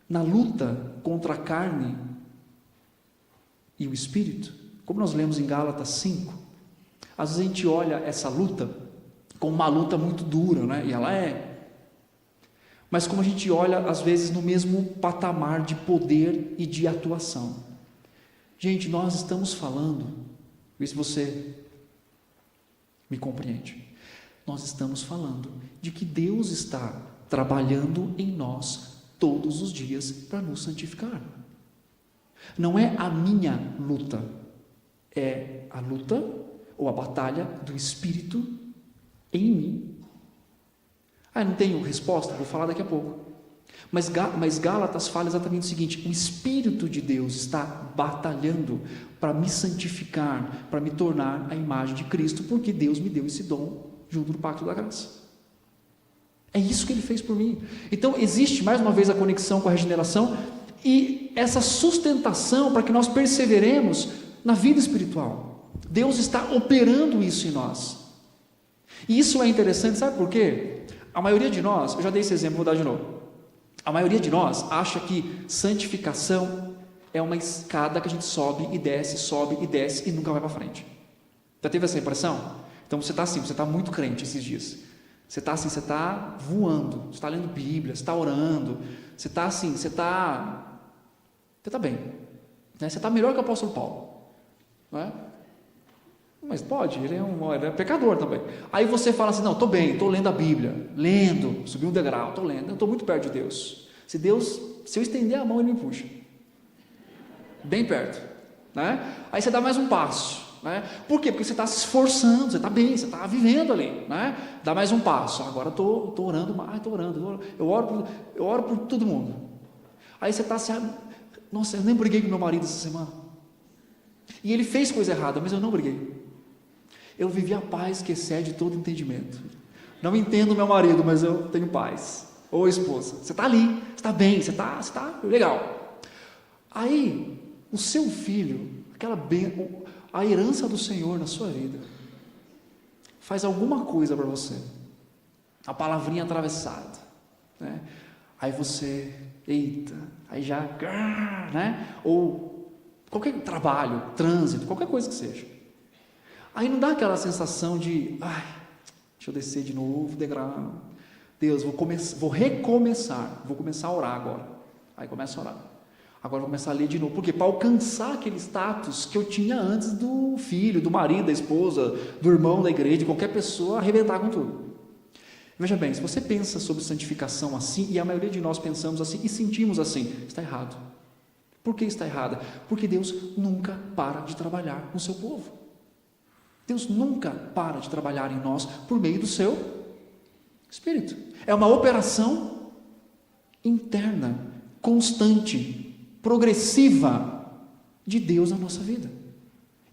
na luta contra a carne e o Espírito, como nós lemos em Gálatas 5, às vezes a gente olha essa luta como uma luta muito dura, né? E ela é. mas como a gente olha às vezes no mesmo patamar de poder e de atuação. Gente, nós estamos falando, vê se você me compreende, nós estamos falando de que Deus está trabalhando em nós todos os dias para nos santificar. Não é a minha luta, é a luta ou a batalha do Espírito em mim. Não tenho resposta, vou falar daqui a pouco. Mas Gálatas fala exatamente o seguinte: o Espírito de Deus está batalhando para me santificar, para me tornar a imagem de Cristo, porque Deus me deu esse dom junto no pacto da graça. É isso que Ele fez por mim. Então existe mais uma vez a conexão com a regeneração e essa sustentação para que nós perseveremos na vida espiritual. Deus está operando isso em nós. E isso é interessante, sabe por quê? A maioria de nós, eu já dei esse exemplo, vou dar de novo. A maioria de nós acha que santificação é uma escada que a gente sobe e desce e nunca vai para frente. Já teve essa impressão? Então você está assim, você está muito crente esses dias. Você está assim, você está voando, você está lendo Bíblia, você está orando, você está assim, você está bem, né? Você está melhor que o apóstolo Paulo, não é? Mas pode, ele é pecador também. Aí você fala assim: não, estou bem, estou lendo a Bíblia, subi um degrau, estou lendo, estou muito perto de Deus. Se eu estender a mão, Ele me puxa, bem perto, né? Aí você dá mais um passo, né? Por quê? Porque você está se esforçando, você está bem, você está vivendo ali, né? Dá mais um passo, agora estou orando mais, eu oro por todo mundo. Aí você está assim: nossa, eu nem briguei com meu marido essa semana, e ele fez coisa errada, mas eu não briguei. Eu vivi a paz que excede todo entendimento. Não entendo meu marido, mas eu tenho paz. Ou esposa, você está ali, você está bem, você está legal. Aí, o seu filho, a herança do Senhor na sua vida, faz alguma coisa para você, a palavrinha atravessada, né? Aí você, eita, aí já, né? Ou qualquer trabalho, trânsito, qualquer coisa que seja. Aí não dá aquela sensação de, deixa eu descer de novo, degrau. Deus, vou recomeçar, vou começar a orar agora. Aí começa a orar. Agora vou começar a ler de novo. Por quê? Para alcançar aquele status que eu tinha antes do filho, do marido, da esposa, do irmão da igreja, de qualquer pessoa, arrebentar com tudo. Veja bem, se você pensa sobre santificação assim, e a maioria de nós pensamos assim e sentimos assim, está errado. Por que está errado? Porque Deus nunca para de trabalhar no seu povo. Deus nunca para de trabalhar em nós por meio do seu Espírito. É uma operação interna, constante, progressiva de Deus na nossa vida.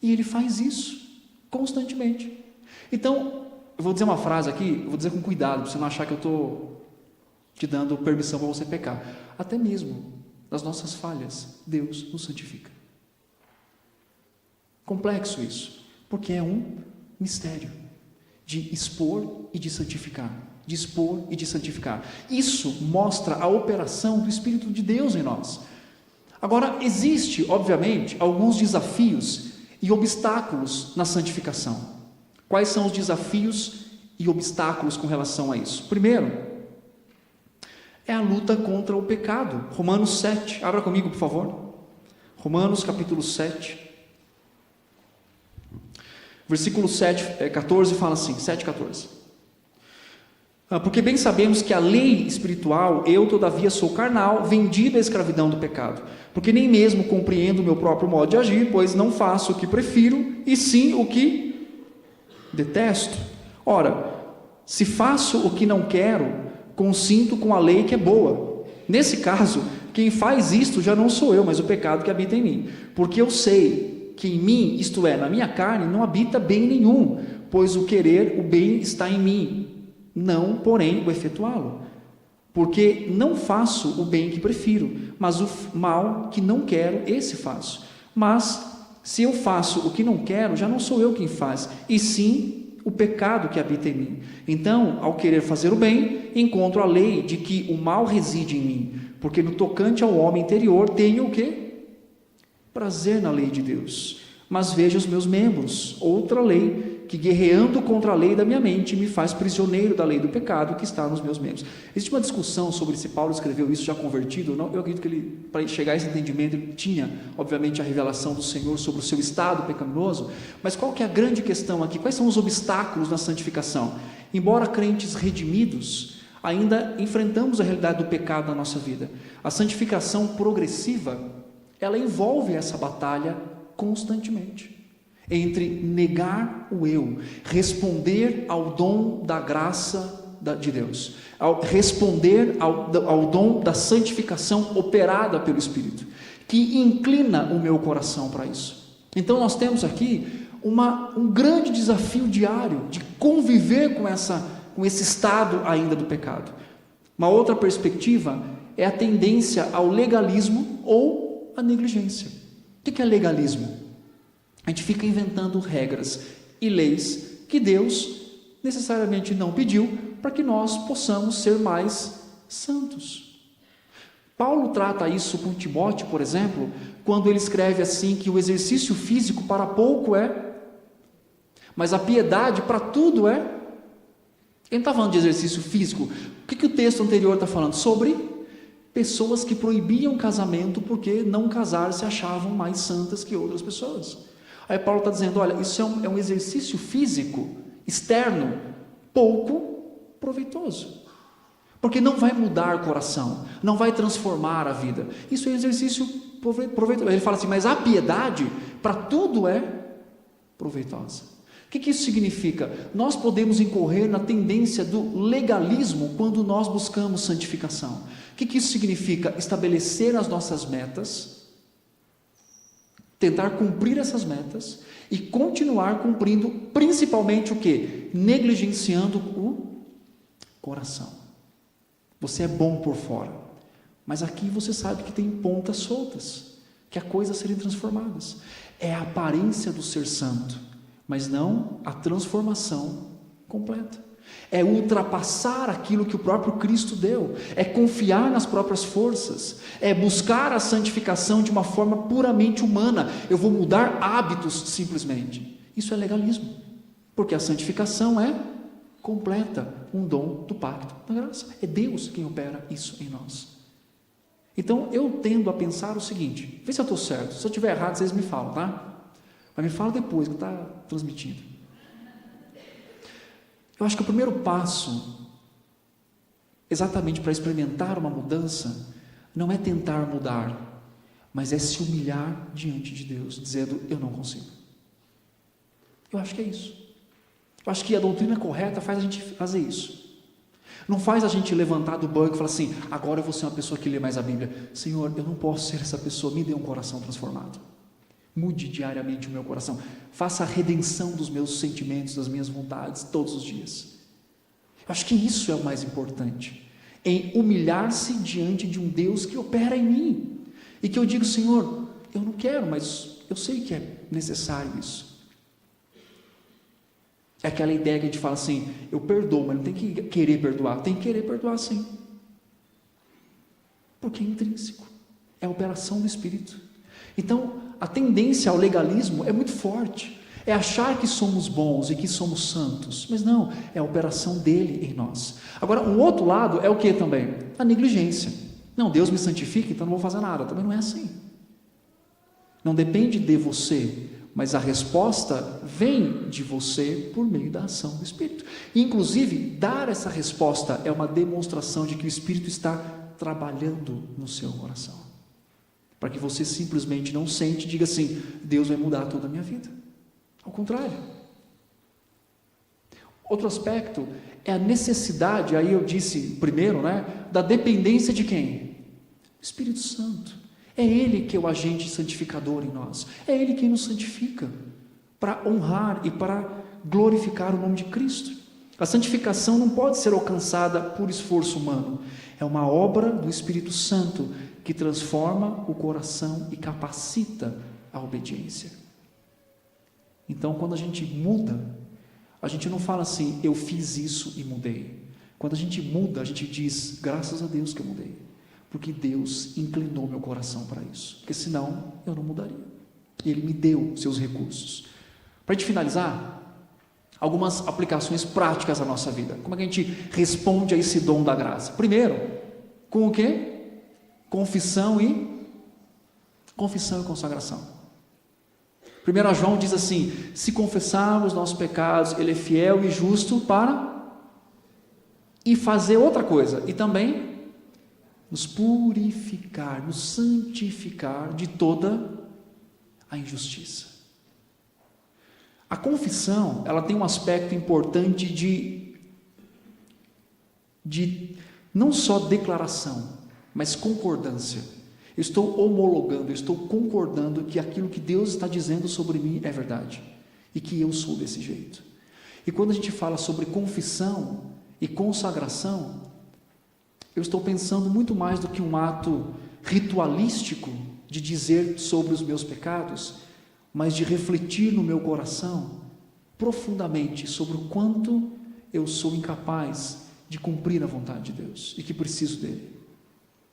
E Ele faz isso constantemente. Então, eu vou dizer uma frase aqui, eu vou dizer com cuidado, para você não achar que eu estou te dando permissão para você pecar. Até mesmo nas nossas falhas, Deus nos santifica. Complexo isso. Porque é um mistério de expor e de santificar, de expor e de santificar. Isso mostra a operação do Espírito de Deus em nós. Agora, existe, obviamente, alguns desafios e obstáculos na santificação. Quais são os desafios e obstáculos com relação a isso? Primeiro, é a luta contra o pecado. Romanos 7, abra comigo, por favor. Romanos capítulo 7. Versículo 14 fala assim, 7,14. Porque bem sabemos que a lei espiritual, eu todavia sou carnal, vendido à escravidão do pecado, porque nem mesmo compreendo o meu próprio modo de agir, pois não faço o que prefiro, e sim o que detesto. Ora, se faço o que não quero, consinto com a lei que é boa. Nesse caso, quem faz isto já não sou eu, mas o pecado que habita em mim, porque eu sei que em mim, isto é, na minha carne, não habita bem nenhum, pois o querer, o bem está em mim, não, porém, o efetuá-lo. Porque não faço o bem que prefiro, mas o mal que não quero, esse faço. Mas, se eu faço o que não quero, já não sou eu quem faz, e sim o pecado que habita em mim. Então, ao querer fazer o bem, encontro a lei de que o mal reside em mim, porque no tocante ao homem interior tenho o quê? Prazer na lei de Deus, mas vejo os meus membros, outra lei que guerreando contra a lei da minha mente me faz prisioneiro da lei do pecado que está nos meus membros. Existe uma discussão sobre se Paulo escreveu isso já convertido ou não. Eu acredito que ele, para chegar a esse entendimento, ele tinha, obviamente, a revelação do Senhor sobre o seu estado pecaminoso. Mas qual que é a grande questão aqui? Quais são os obstáculos na santificação? Embora crentes redimidos, ainda enfrentamos a realidade do pecado na nossa vida. A santificação progressiva, ela envolve essa batalha constantemente, entre negar o eu, responder ao dom da graça de Deus, responder ao dom da santificação operada pelo Espírito, que inclina o meu coração para isso. Então nós temos aqui um grande desafio diário de conviver com esse estado ainda do pecado. Uma outra perspectiva é a tendência ao legalismo ou à negligência. O que é legalismo? A gente fica inventando regras e leis que Deus necessariamente não pediu para que nós possamos ser mais santos. Paulo trata isso com Timóteo, por exemplo, quando ele escreve assim que o exercício físico para pouco é, mas a piedade para tudo é. Ele não está falando de exercício físico. O que o texto anterior está falando? Sobre pessoas que proibiam casamento porque não casar se achavam mais santas que outras pessoas. Aí Paulo está dizendo, olha, isso é um exercício físico, externo, pouco proveitoso, porque não vai mudar o coração, não vai transformar a vida. Isso é um exercício proveitoso. Ele fala assim, mas a piedade para tudo é proveitosa. O que isso significa? Nós podemos incorrer na tendência do legalismo quando nós buscamos santificação. O que isso significa? Estabelecer as nossas metas, tentar cumprir essas metas e continuar cumprindo, principalmente o quê? Negligenciando o coração. Você é bom por fora, mas aqui você sabe que tem pontas soltas, que há coisas a serem transformadas. É a aparência do ser santo, mas não a transformação completa. É ultrapassar aquilo que o próprio Cristo deu, é confiar nas próprias forças, é buscar a santificação de uma forma puramente humana. Eu vou mudar hábitos simplesmente. Isso é legalismo, porque a santificação é completa, um dom do pacto da graça. É Deus quem opera isso em nós. Então eu tendo a pensar o seguinte, vê se eu estou certo, se eu estiver errado vocês me falam, tá? Mas me fala depois que está transmitindo. Eu acho que o primeiro passo, exatamente para experimentar uma mudança, não é tentar mudar, mas é se humilhar diante de Deus, dizendo, eu não consigo. Eu acho que é isso. Eu acho que a doutrina correta faz a gente fazer isso. Não faz a gente levantar do banco e falar assim, agora eu vou ser uma pessoa que lê mais a Bíblia. Senhor, eu não posso ser essa pessoa, me dê um coração transformado. Mude diariamente o meu coração, faça a redenção dos meus sentimentos, das minhas vontades, todos os dias. Eu acho que isso é o mais importante, em humilhar-se diante de um Deus que opera em mim, e que eu digo, Senhor, eu não quero, mas eu sei que é necessário isso. É aquela ideia que a gente fala assim, eu perdoo, mas não tem que querer perdoar, tem que querer perdoar sim, porque é intrínseco, é a operação do Espírito. Então, a tendência ao legalismo é muito forte, é achar que somos bons e que somos santos, mas não, é a operação dele em nós. Agora, um outro lado é o que também? A negligência. Não, Deus me santifica, então não vou fazer nada. Também não é assim. Não depende de você, mas a resposta vem de você por meio da ação do Espírito. E, inclusive, dar essa resposta é uma demonstração de que o Espírito está trabalhando no seu coração. Para que você simplesmente não sente e diga assim, Deus vai mudar toda a minha vida. Ao contrário. Outro aspecto é a necessidade, aí eu disse primeiro, da dependência de quem? Espírito Santo. É Ele que é o agente santificador em nós. É Ele quem nos santifica para honrar e para glorificar o nome de Cristo. A santificação não pode ser alcançada por esforço humano. É uma obra do Espírito Santo que transforma o coração e capacita a obediência. Então, quando a gente muda, a gente não fala assim, eu fiz isso e mudei. Quando a gente muda, a gente diz, graças a Deus que eu mudei, porque Deus inclinou meu coração para isso, porque senão eu não mudaria. E Ele me deu seus recursos. Para a gente finalizar, algumas aplicações práticas à nossa vida. Como é que a gente responde a esse dom da graça? Primeiro, com o quê? Confissão e consagração. 1 João diz assim: se confessarmos nossos pecados, Ele é fiel e justo para e fazer outra coisa, e também nos purificar, nos santificar de toda a injustiça. A confissão, ela tem um aspecto importante de não só declaração, mas concordância. Eu estou homologando, eu estou concordando que aquilo que Deus está dizendo sobre mim é verdade, e que eu sou desse jeito. E quando a gente fala sobre confissão e consagração, eu estou pensando muito mais do que um ato ritualístico de dizer sobre os meus pecados, mas de refletir no meu coração profundamente sobre o quanto eu sou incapaz de cumprir a vontade de Deus e que preciso dele,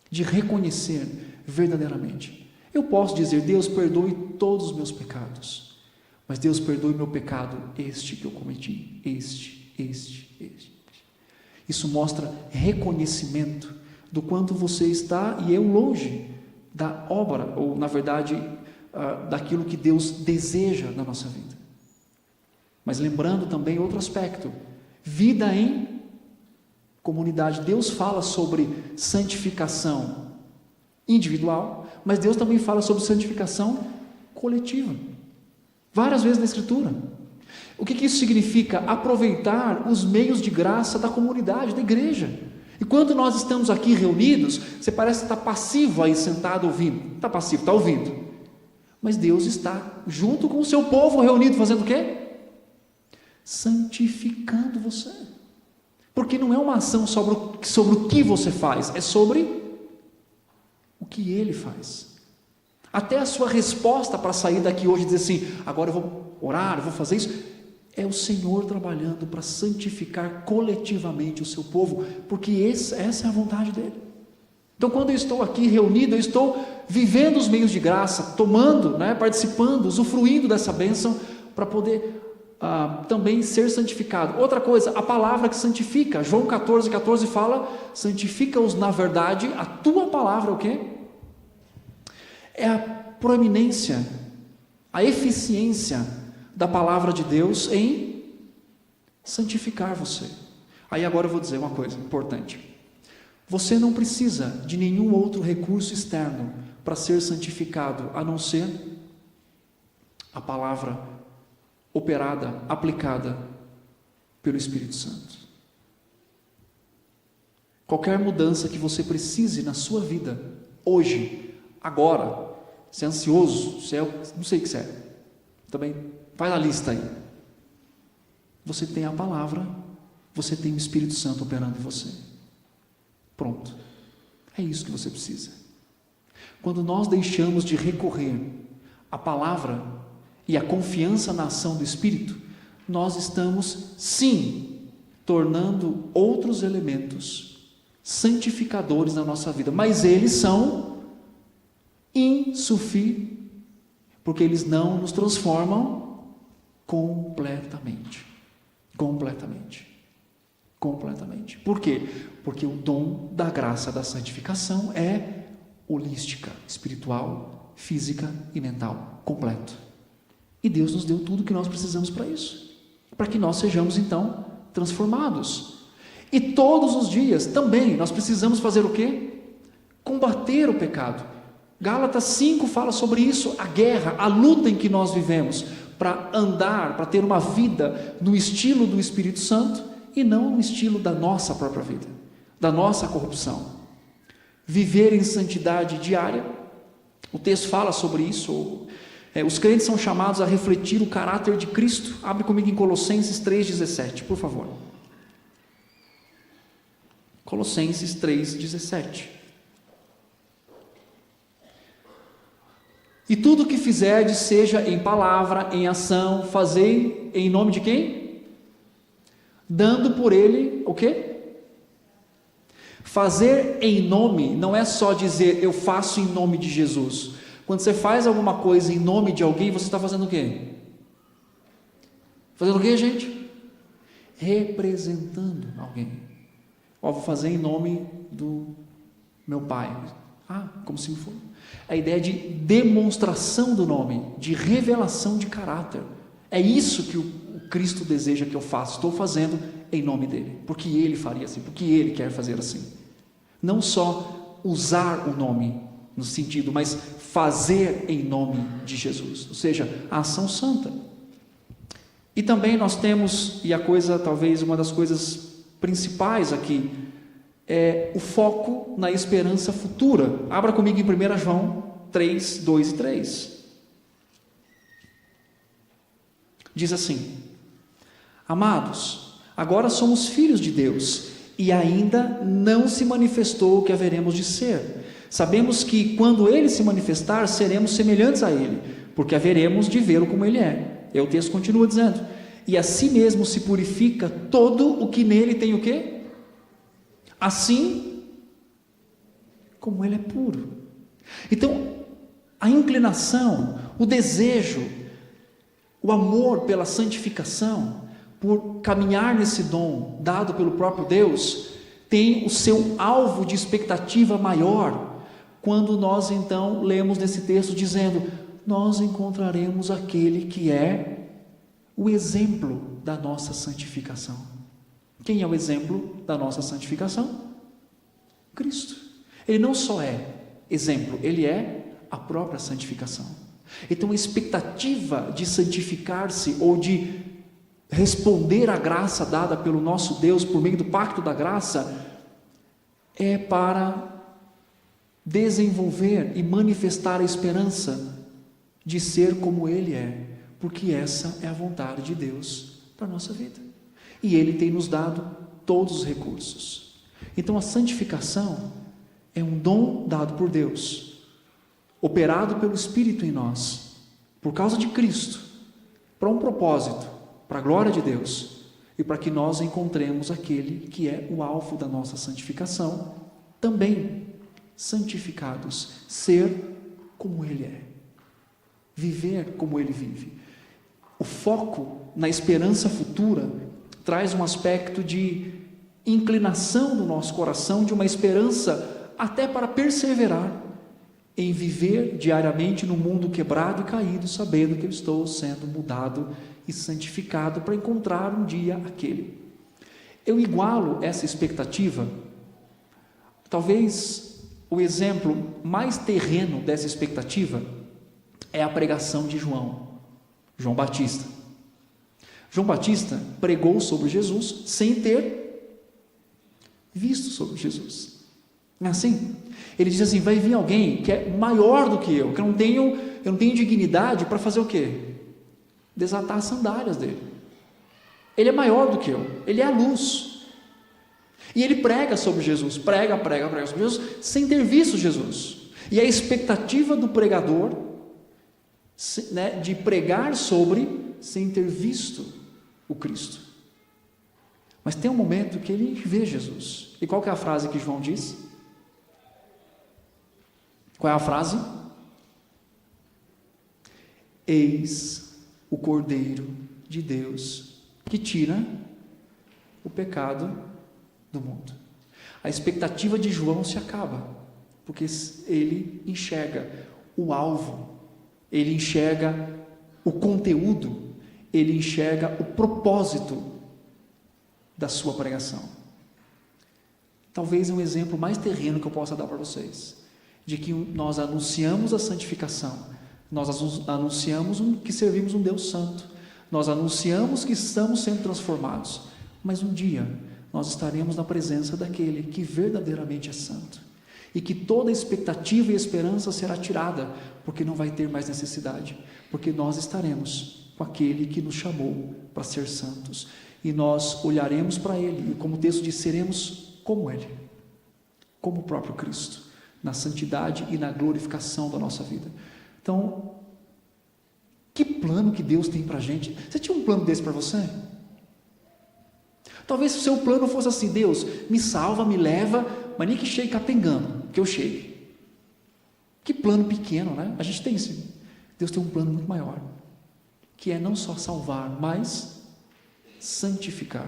de reconhecer verdadeiramente. Eu posso dizer: Deus, perdoe todos os meus pecados, mas Deus, perdoe meu pecado, este que eu cometi, este. Isso mostra reconhecimento do quanto você está e eu longe da obra, ou na verdade, daquilo que Deus deseja na nossa vida. Mas lembrando também outro aspecto: vida em comunidade. Deus fala sobre santificação individual, mas Deus também fala sobre santificação coletiva, várias vezes na Escritura. O que isso significa? Aproveitar os meios de graça da comunidade, da igreja. E quando nós estamos aqui reunidos, você parece estar passivo aí, sentado ouvindo. Está passivo, está ouvindo. Mas Deus está junto com o seu povo reunido, fazendo o quê? Santificando você. Porque não é uma ação sobre o que você faz, é sobre o que Ele faz. Até a sua resposta para sair daqui hoje e dizer assim: agora eu vou orar, eu vou fazer isso, é o Senhor trabalhando para santificar coletivamente o seu povo, porque essa é a vontade dele. Então, quando eu estou aqui reunido, eu estou vivendo os meios de graça, tomando, participando, usufruindo dessa bênção, para poder também ser santificado. Outra coisa, a palavra que santifica. João 14,14 fala: santifica-os na verdade. A tua palavra é o quê? É a proeminência, a eficiência da palavra de Deus em santificar você. Aí agora eu vou dizer uma coisa importante: você não precisa de nenhum outro recurso externo para ser santificado, a não ser a palavra operada, aplicada pelo Espírito Santo. Qualquer mudança que você precise na sua vida, hoje, agora, se é ansioso, se é, não sei o que você é, também faz a lista aí. Você tem a palavra, você tem o Espírito Santo operando em você. Pronto. É isso que você precisa. Quando nós deixamos de recorrer à palavra e à confiança na ação do Espírito, nós estamos, sim, tornando outros elementos santificadores na nossa vida, mas eles são insuficientes, porque eles não nos transformam completamente. Por quê? Porque o dom da graça da santificação é holística, espiritual, física e mental, completo. E Deus nos deu tudo que nós precisamos para isso, para que nós sejamos então transformados. E todos os dias também nós precisamos fazer o quê? Combater o pecado. Gálatas 5 fala sobre isso, a guerra, a luta em que nós vivemos para andar, para ter uma vida no estilo do Espírito Santo e não no estilo da nossa própria vida, da nossa corrupção. Viver em santidade diária, o texto fala sobre isso. Os crentes são chamados a refletir o caráter de Cristo. Abre comigo em Colossenses 3,17, por favor. Colossenses 3,17. E tudo o que fizerdes, seja em palavra, em ação, fazei em nome de quem? Dando por ele o quê? Fazer em nome não é só dizer eu faço em nome de Jesus. Quando você faz alguma coisa em nome de alguém, você está fazendo o quê? Fazendo o quê, gente? representando alguém. Ó, vou fazer em nome do meu pai. Como se for. A ideia de demonstração do nome, de revelação de caráter. É isso que o Cristo deseja que eu faça. Estou fazendo em nome dele, porque ele faria assim, porque ele quer fazer assim. Não só usar o nome no sentido, mas fazer em nome de Jesus, ou seja, a ação santa. E também nós temos, e a coisa, talvez uma das coisas principais aqui, é o foco na esperança futura. Abra comigo em 1 João 3, 2 e 3. Diz assim: Amados, agora somos filhos de Deus, e ainda não se manifestou o que haveremos de ser. Sabemos que quando ele se manifestar, seremos semelhantes a ele, porque haveremos de vê-lo como ele é. E o texto continua dizendo: e assim mesmo se purifica todo o que nele tem o quê? Assim como ele é puro. Então, a inclinação, o desejo, o amor pela santificação, por caminhar nesse dom dado pelo próprio Deus, tem o seu alvo de expectativa maior quando nós então lemos nesse texto dizendo: nós encontraremos aquele que é o exemplo da nossa santificação. Quem é o exemplo da nossa santificação? Cristo. Ele não só é exemplo, ele é a própria santificação. Então a expectativa de santificar-se ou de responder à graça dada pelo nosso Deus por meio do pacto da graça é para desenvolver e manifestar a esperança de ser como ele é, porque essa é a vontade de Deus para a nossa vida. E ele tem nos dado todos os recursos. Então a santificação é um dom dado por Deus, operado pelo Espírito em nós, por causa de Cristo, para um propósito, para a glória de Deus, e para que nós encontremos aquele que é o alvo da nossa santificação, também santificados, ser como ele é, viver como ele vive. O foco na esperança futura traz um aspecto de inclinação do nosso coração, de uma esperança até para perseverar em viver diariamente no mundo quebrado e caído, sabendo que eu estou sendo mudado e santificado para encontrar um dia aquele. Eu igualo essa expectativa, talvez o exemplo mais terreno dessa expectativa é a pregação de João Batista. João Batista pregou sobre Jesus sem ter visto sobre Jesus. Não é assim? Ele diz assim: vai vir alguém que é maior do que eu não tenho dignidade para fazer o quê? Desatar as sandálias dele. Ele é maior do que eu, ele é a luz. E ele prega sobre Jesus, prega sobre Jesus, sem ter visto Jesus. E a expectativa do pregador, né, de pregar sobre, sem ter visto o Cristo. Mas tem um momento que ele vê Jesus. E qual que é a frase que João diz? Qual é a frase? Eis o Cordeiro de Deus que tira o pecado do mundo. A expectativa de João se acaba, porque ele enxerga o alvo, ele enxerga o conteúdo, ele enxerga o propósito da sua pregação. Talvez um exemplo mais terreno que eu possa dar para vocês, de que nós anunciamos a santificação, nós anunciamos que servimos um Deus santo, nós anunciamos que estamos sendo transformados, mas um dia nós estaremos na presença daquele que verdadeiramente é santo, e que toda expectativa e esperança será tirada, porque não vai ter mais necessidade, porque nós estaremos com aquele que nos chamou para ser santos, e nós olharemos para ele, e como o texto diz, seremos como ele, como o próprio Cristo, na santidade e na glorificação da nossa vida. Então, que plano que Deus tem para a gente? Você tinha um plano desse para você? Talvez o seu plano fosse assim: Deus, me salva, me leva, mas nem que chegue capengando, que eu chegue. Que plano pequeno, né? A gente tem esse. Deus tem um plano muito maior, que é não só salvar, mas santificar.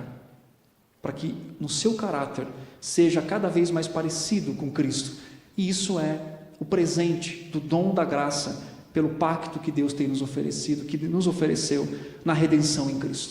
para que no seu caráter seja cada vez mais parecido com Cristo. E isso é o presente do dom da graça, pelo pacto que Deus tem nos oferecido, que nos ofereceu na redenção em Cristo.